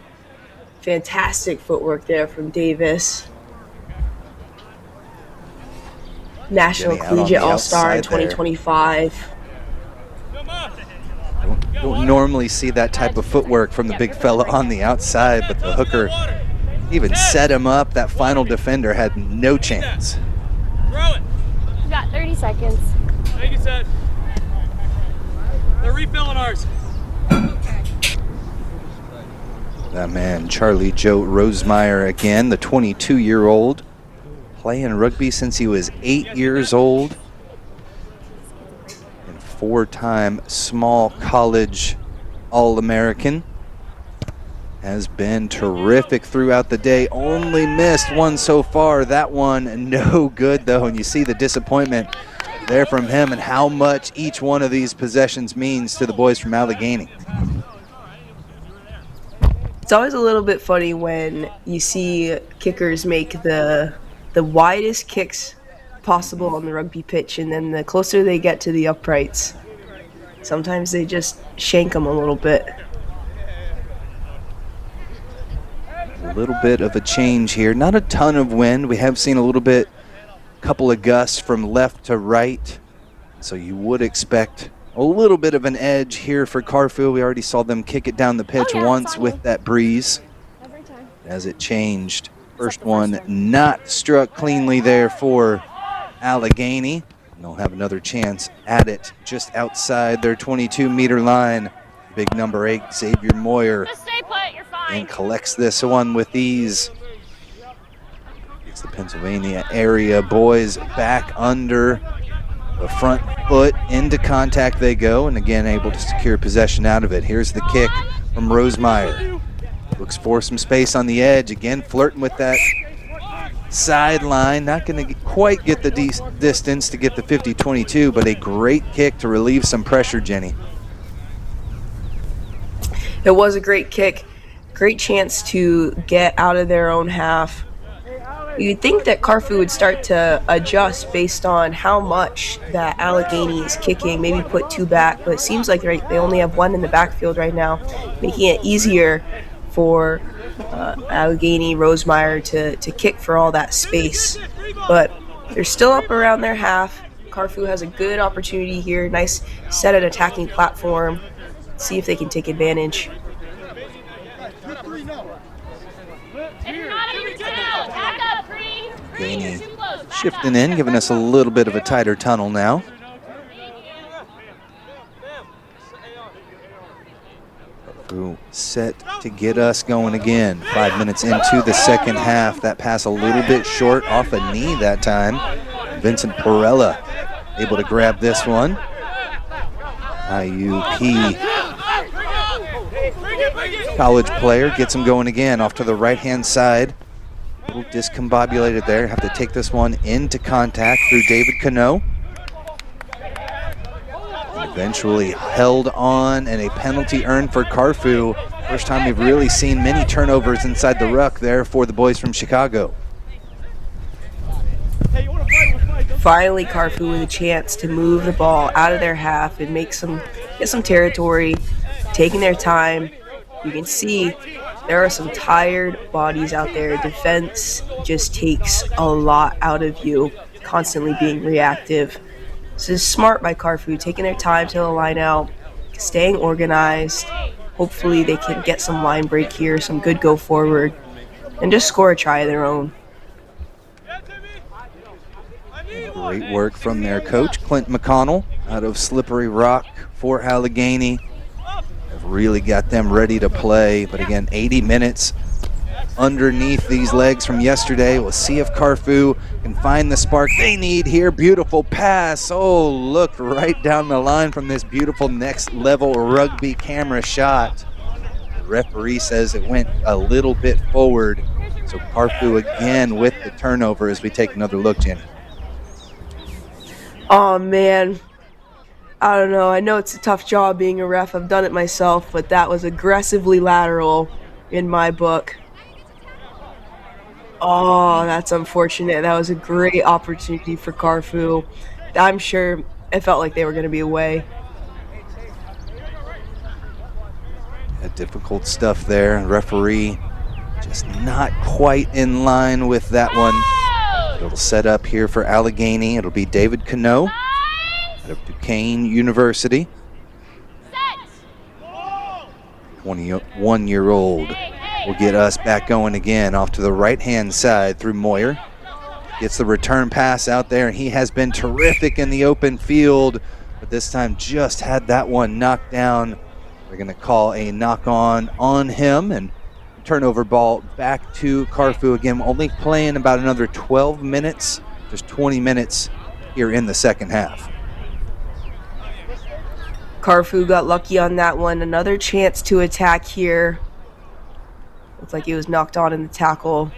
Fantastic footwork there from Davis. National Collegiate All-Star in 2025. Don't normally see that type of footwork from the big fella on the outside, but the hooker even set him up. That final defender had no chance. Throw it. We've got 30 seconds. Thank you, Seth. They're refilling ours. That man, Charlie Joe Rosemeyer again, the 22-year-old, playing rugby since he was 8 years old, and 4-time small college All-American. Has been terrific throughout the day. Only missed one so far. That one no good though, and you see the disappointment there from him and how much each one of these possessions means to the boys from Allegheny. It's always a little bit funny when you see kickers make the widest kicks possible on the rugby pitch, and then the closer they get to the uprights, sometimes they just shank them a little bit. A little bit of a change here. Not a ton of wind. We have seen a little bit, couple of gusts from left to right. So you would expect a little bit of an edge here for CARFU. We already saw them kick it down the pitch once with that breeze. As it changed. First one not struck cleanly there for Allegheny. And they'll have another chance at it just outside their 22-meter line. Big number 8, Xavier Moyer. Just stay put, you're fine. And collects this one with ease. Gets the Pennsylvania area boys back under the front foot. Into contact they go, and again able to secure possession out of it. Here's the kick from Rosemeyer. Looks for some space on the edge. Again flirting with that sideline. Not going to quite get the distance to get the 50-22, but a great kick to relieve some pressure, Jenny. It was a great kick. Great chance to get out of their own half. You'd think that CARFU would start to adjust based on how much that Allegheny is kicking, maybe put 2 back, but it seems like they only have 1 in the backfield right now, making it easier for Allegheny, Rosemeyer to kick for all that space. But they're still up around their half. CARFU has a good opportunity here, nice set an attacking platform. See if they can take advantage. Allegheny shifting in, giving us a little bit of a tighter tunnel now. CARFU set to get us going again. 5 minutes into the second half. That pass a little bit short, off a knee that time. Vincent Porella able to grab this one. IUP college player gets him going again off to the right-hand side. A little discombobulated there. Have to take this one into contact through David Cano. Eventually held on, and a penalty earned for CARFU. First time we've really seen many turnovers inside the ruck there for the boys from Chicago. Finally, CARFU with a chance to move the ball out of their half and get some territory, taking their time. You can see there are some tired bodies out there. Defense just takes a lot out of you, constantly being reactive. This is smart by CARFU, taking their time to the line out, staying organized. Hopefully they can get some line break here, some good go forward, and just score a try of their own. Great work from their coach, Clint McConnell, out of Slippery Rock for Allegheny. Have really got them ready to play, but again, 80 minutes underneath these legs from yesterday. We'll see if CARFU can find the spark they need here. Beautiful pass. Oh, looked right down the line from this beautiful next level rugby camera shot. The referee says it went a little bit forward. So CARFU again with the turnover as we take another look, Jenny. Oh, man. I don't know. I know it's a tough job being a ref. I've done it myself, but that was aggressively lateral in my book. Oh, that's unfortunate. That was a great opportunity for CARFU. I'm sure it felt like they were going to be away. Difficult stuff there. Referee just not quite in line with that one. It'll set up here for Allegheny. It'll be David Cano out of Duquesne University. 21-year-old will get us back going again off to the right-hand side through Moyer. Gets the return pass out there, and he has been terrific in the open field, but this time just had that one knocked down. We're going to call a knock-on him, and turnover ball back to CARFU again, only playing about another 12 minutes, just 20 minutes here in the second half. CARFU got lucky on that one. Another chance to attack here. Looks like he was knocked on in the tackle.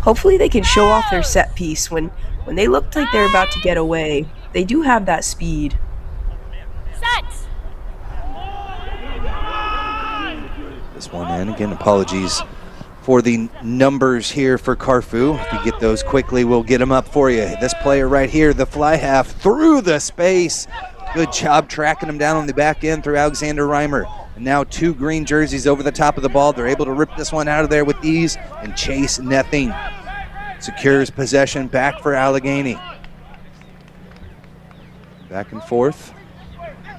Hopefully they can show off their set piece. When they looked like they're about to get away, they do have that speed. This one in. Again, apologies for the numbers here for CARFU. If you get those quickly, we'll get them up for you. This player right here, the fly half through the space. Good job tracking him down on the back end through Alexander Reimer. And now 2 green jerseys over the top of the ball. They're able to rip this one out of there with ease, and Chase Nething secures possession back for Allegheny. Back and forth.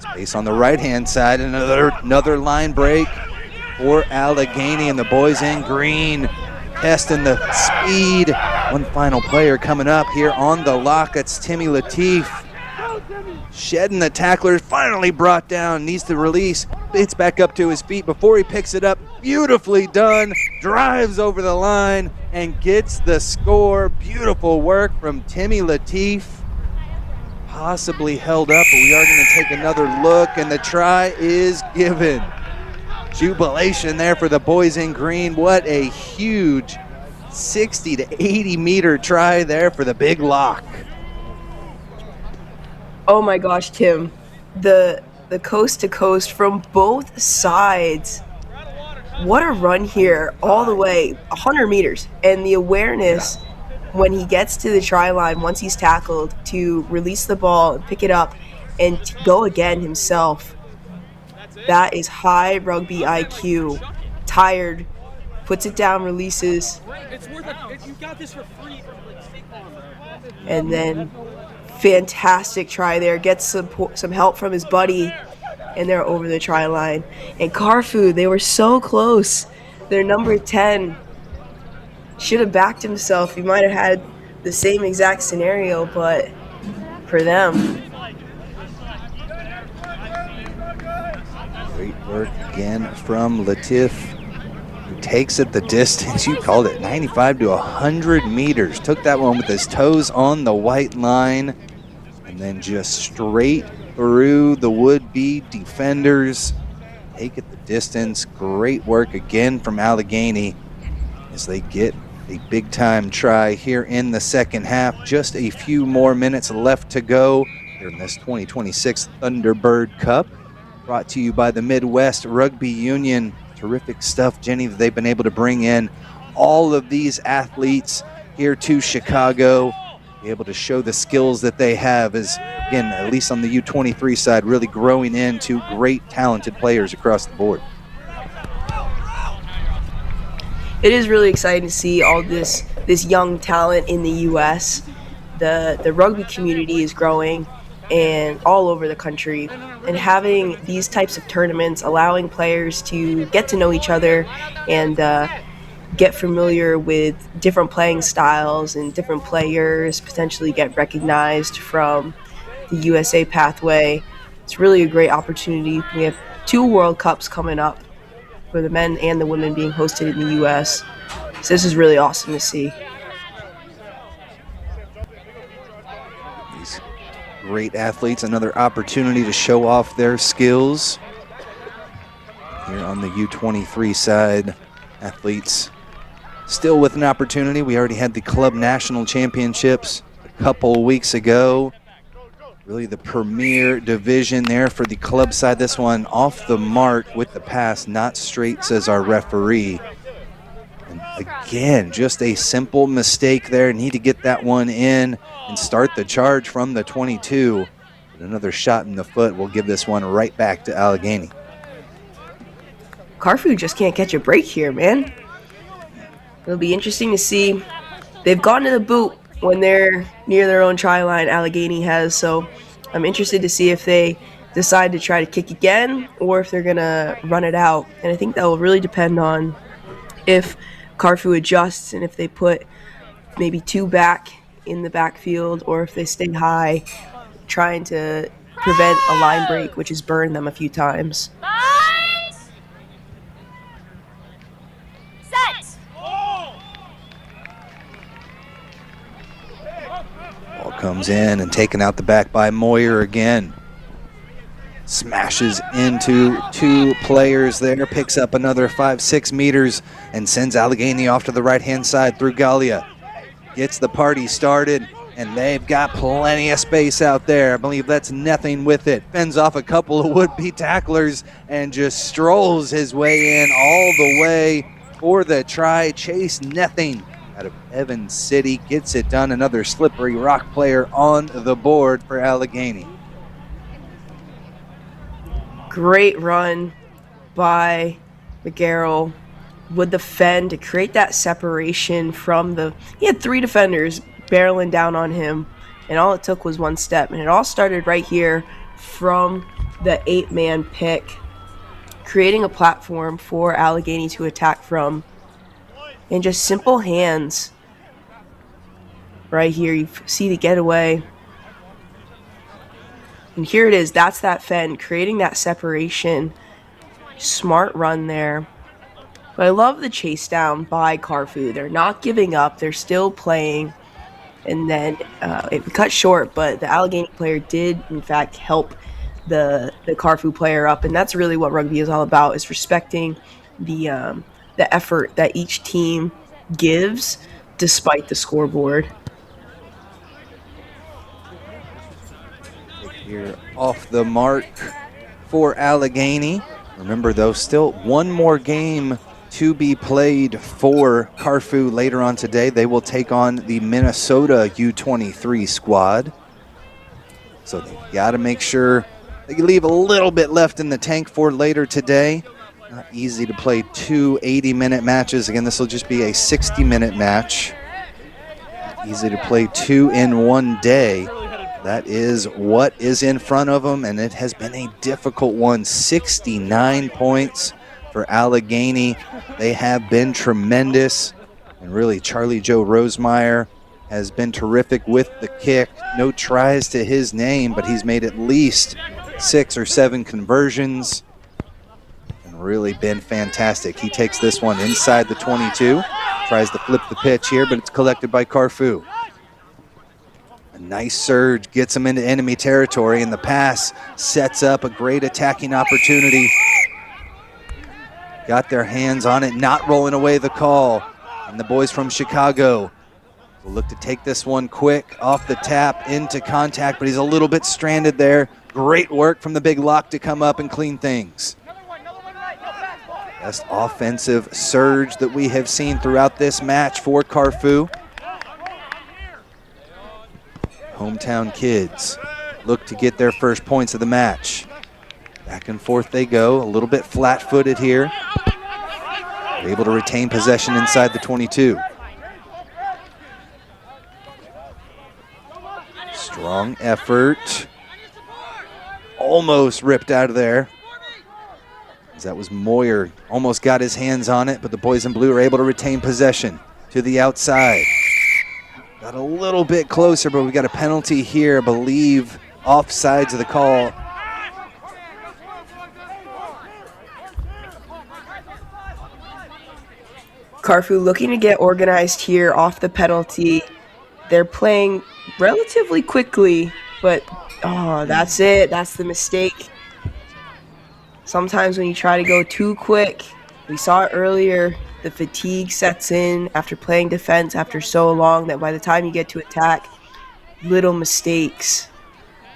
Space on the right-hand side. Another line break for Allegheny, and the boys in green testing the speed. One final player coming up here on the lock. That's Timmy Latif. Shedding the tackler, finally brought down, needs to release. It's back up to his feet before he picks it up. Beautifully done. Drives over the line and gets the score. Beautiful work from Timmy Latif. Possibly held up, but we are going to take another look, and the try is given. Jubilation there for the boys in green. What a huge 60 to 80 meter try there for the big lock. Oh my gosh, Tim. The coast to coast from both sides. What a run here, all the way 100 meters. And the awareness when he gets to the try line, once he's tackled, to release the ball and pick it up and to go again himself. That is high rugby IQ. Tired, puts it down, releases. And then fantastic try there. Gets some help from his buddy, and they're over the try line. And CARFU, they were so close. Their number 10 should have backed himself. He might have had the same exact scenario, but for them. Great work again from Latif, who takes it the distance. You called it, 95 to 100 meters. Took that one with his toes on the white line, and then just straight through the would-be defenders. Take it the distance. Great work again from Allegheny as they get a big-time try here in the second half. Just a few more minutes left to go here in this 2026 Thunderbird Cup. Brought to you by the Midwest Rugby Union. Terrific stuff, Jenny, that they've been able to bring in all of these athletes here to Chicago, be able to show the skills that they have as, again, at least on the U23 side, really growing into great, talented players across the board. It is really exciting to see all this young talent in the U.S. The rugby community is growing and all over the country, and having these types of tournaments, allowing players to get to know each other and get familiar with different playing styles and different players, potentially get recognized from the USA pathway. It's really a great opportunity. We have 2 World Cups coming up for the men and the women being hosted in the U.S. So this is really awesome to see. These great athletes, another opportunity to show off their skills. Here on the U23 side, athletes still with an opportunity. We already had the club national championships a couple weeks ago. Really the premier division there for the club side. This one off the mark with the pass, not straight, says our referee. And again, just a simple mistake there. Need to get that one in and start the charge from the 22. But another shot in the foot will give this one right back to Allegheny. CARFU just can't catch a break here, man. It'll be interesting to see. They've gone to the boot when they're near their own try line, Allegheny has, so I'm interested to see if they decide to try to kick again or if they're going to run it out. And I think that will really depend on if CARFU adjusts and if they put maybe 2 back in the backfield or if they stay high, trying to prevent a line break, which has burned them a few times. Ball comes in and taken out the back by Moyer again. Smashes into 2 players there, picks up another 5-6 meters and sends Allegheny off to the right-hand side through Gallia. Gets the party started, and they've got plenty of space out there. I believe that's nothing with it. Fends off a couple of would-be tacklers and just strolls his way in all the way for the try. Chase nothing out of Evans City gets it done. Another slippery rock player on the board for Allegheny. Great run by McGarrell with the fend to create that separation from he had 3 defenders barreling down on him, and all it took was 1 step. And it all started right here from the 8-man pick, creating a platform for Allegheny to attack from. And just simple hands right here. You see the getaway. And here it is. That's that fend, creating that separation. Smart run there. But I love the chase down by CARFU. They're not giving up. They're still playing. And then it cut short, but the Allegheny player did, in fact, help the CARFU player up. And that's really what rugby is all about, is respecting the effort that each team gives despite the scoreboard. here off the mark for Allegheny. Remember, though, still one more game to be played for CARFU later on today. They will take on the Minnesota U23 squad. So they got to make sure they leave a little bit left in the tank for later today. Not easy to play two 80-minute matches. Again, this will just be a 60-minute match. Not easy to play two in one day. That is what is in front of them, and it has been a difficult one. 69 points for Allegheny. They have been tremendous, and really Charlie Joe Rosemeyer has been terrific with the kick. No tries to his name, but he's made at least 6 or 7 conversions and really been fantastic. He takes this one inside the 22, tries to flip the pitch here, but it's collected by CARFU. Nice surge, gets him into enemy territory, and the pass sets up a great attacking opportunity. Got their hands on it, not rolling away the call. And the boys from Chicago will look to take this one quick off the tap into contact, but he's a little bit stranded there. Great work from the big lock to come up and clean things. Best offensive surge that we have seen throughout this match for CARFU. Hometown kids look to get their first points of the match. Back and forth they go, a little bit flat-footed here. They're able to retain possession inside the 22. Strong effort. Almost ripped out of there. As that was Moyer, almost got his hands on it, but the boys in blue are able to retain possession to the outside. Got a little bit closer, but we got a penalty here, I believe, offsides of the call. CARFU looking to get organized here off the penalty. They're playing relatively quickly, but that's it. That's the mistake. Sometimes when you try to go too quick, we saw it earlier, the fatigue sets in after playing defense after so long that by the time you get to attack, little mistakes.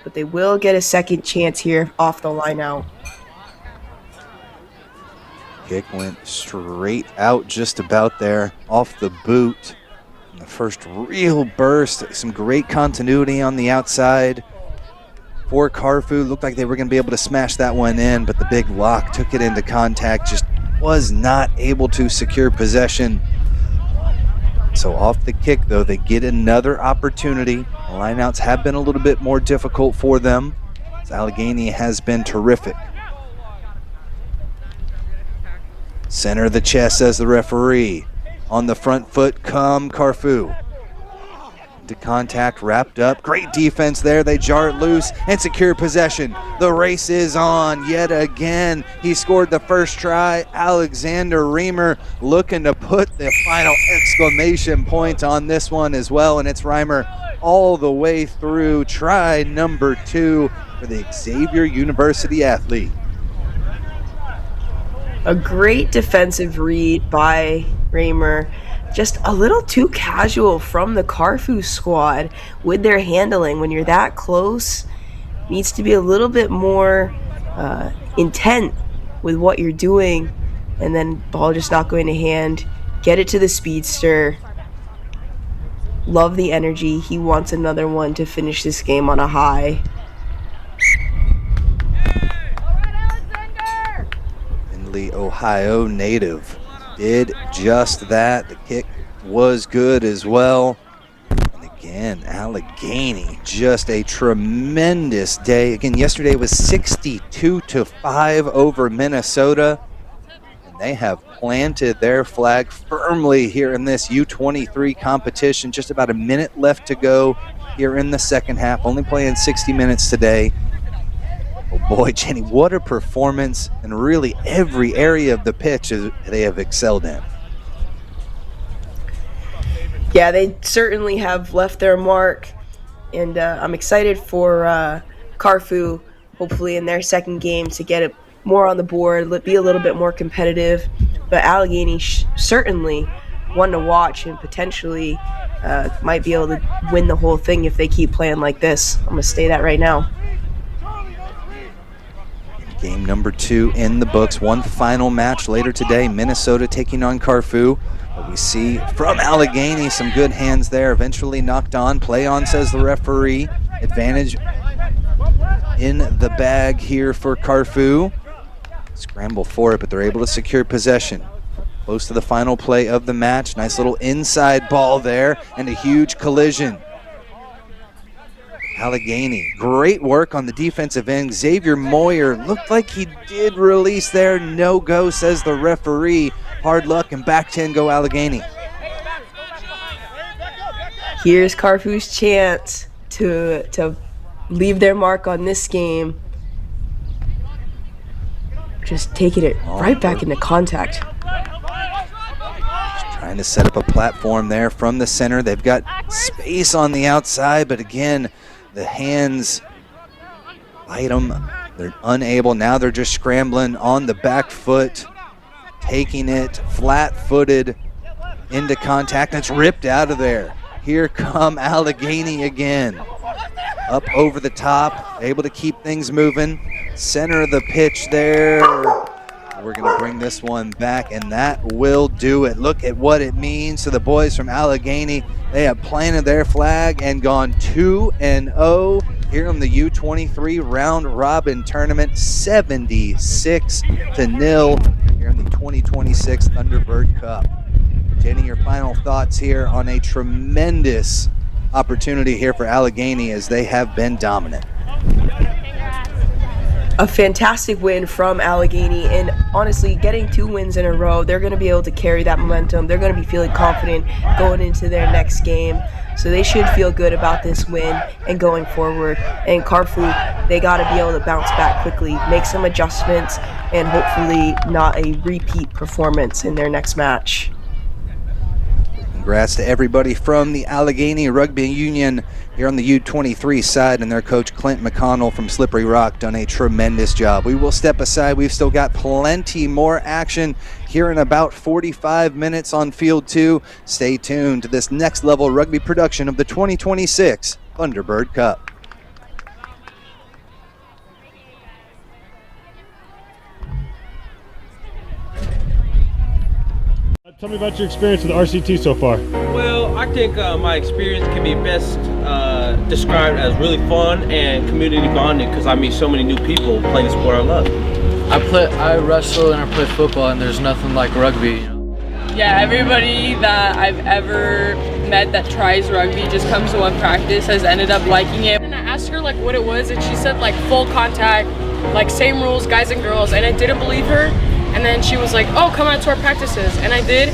But they will get a second chance here off the line out. Kick went straight out just about there, off the boot. And the first real burst, some great continuity on the outside. For CARFU, looked like they were going to be able to smash that one in, but the big lock took it into contact, just was not able to secure possession. So off the kick, though, they get another opportunity. The lineouts have been a little bit more difficult for them, as Allegheny has been terrific. Center of the chest, says the referee. On the front foot come CARFU. To contact, wrapped up. Great defense there. They jar it loose and secure possession. The race is on yet again. He scored the first try. Alexander Reimer looking to put the final exclamation point on this one as well. And it's Reimer all the way through. Try number 2 for the Xavier University athlete. A great defensive read by Reimer. Just a little too casual from the CARFU squad with their handling. When you're that close, needs to be a little bit more intent with what you're doing, and then ball just not going to hand. Get it to the speedster. Love the energy. He wants another one to finish this game on a high. Findlay, Ohio native did just that. The kick was good as well. And again, Allegheny, just a tremendous day. Again, yesterday it was 62-5 over Minnesota. And they have planted their flag firmly here in this U23 competition. Just about a minute left to go here in the second half. Only playing 60 minutes today. Oh boy, Jenny, what a performance. And really every area of the pitch they have excelled in. Yeah, they certainly have left their mark. And I'm excited for CARFU, hopefully in their second game, to get it more on the board, be a little bit more competitive. But Allegheny certainly one to watch and potentially might be able to win the whole thing if they keep playing like this. I'm going to say that right now. Game number 2 in the books. One final match later today, Minnesota taking on CARFU. But we see from Allegheny some good hands there. Eventually knocked on. Play on, says the referee. Advantage in the bag here for CARFU. Scramble for it, but they're able to secure possession. Close to the final play of the match. Nice little inside ball there and a huge collision. Allegheny, great work on the defensive end. Xavier Moyer looked like he did release there. No go, says the referee. Hard luck and back 10 go Allegheny. Here's CARFU's chance to leave their mark on this game. Just taking it right back into contact. Just trying to set up a platform there from the center. They've got space on the outside, but again, the hands light them. They're unable. Now they're just scrambling on the back foot, taking it flat-footed into contact. And it's ripped out of there. Here come Allegheny again. Up over the top, able to keep things moving. Center of the pitch there. We're going to bring this one back, and that will do it. Look at what it means to the boys from Allegheny. They have planted their flag and gone 2-0 here in the U23 round robin tournament, 76-0 here in the 2026 Thunderbird Cup. Jenny, your final thoughts here on a tremendous opportunity here for Allegheny as they have been dominant. A fantastic win from Allegheny, and honestly, getting 2 wins in a row, they're going to be able to carry that momentum. They're going to be feeling confident going into their next game, so they should feel good about this win and going forward. And CARFU, they got to be able to bounce back quickly, make some adjustments, and hopefully not a repeat performance in their next match. Congrats to everybody from the Allegheny Rugby Union here on the U23 side, and their coach Clint McConnell from Slippery Rock done a tremendous job. We will step aside. We've still got plenty more action here in about 45 minutes on Field 2. Stay tuned to this next level rugby production of the 2026 Thunderbird Cup. Tell me about your experience with RCT so far. Well, I think my experience can be best described as really fun and community bonding because I meet so many new people playing the sport I love. I wrestle and I play football, and there's nothing like rugby. Yeah, everybody that I've ever met that tries rugby just comes to one practice has ended up liking it. And I asked her like what it was, and she said like full contact, like same rules, guys and girls, and I didn't believe her. And then she was like, oh, come out to our practices. And I did.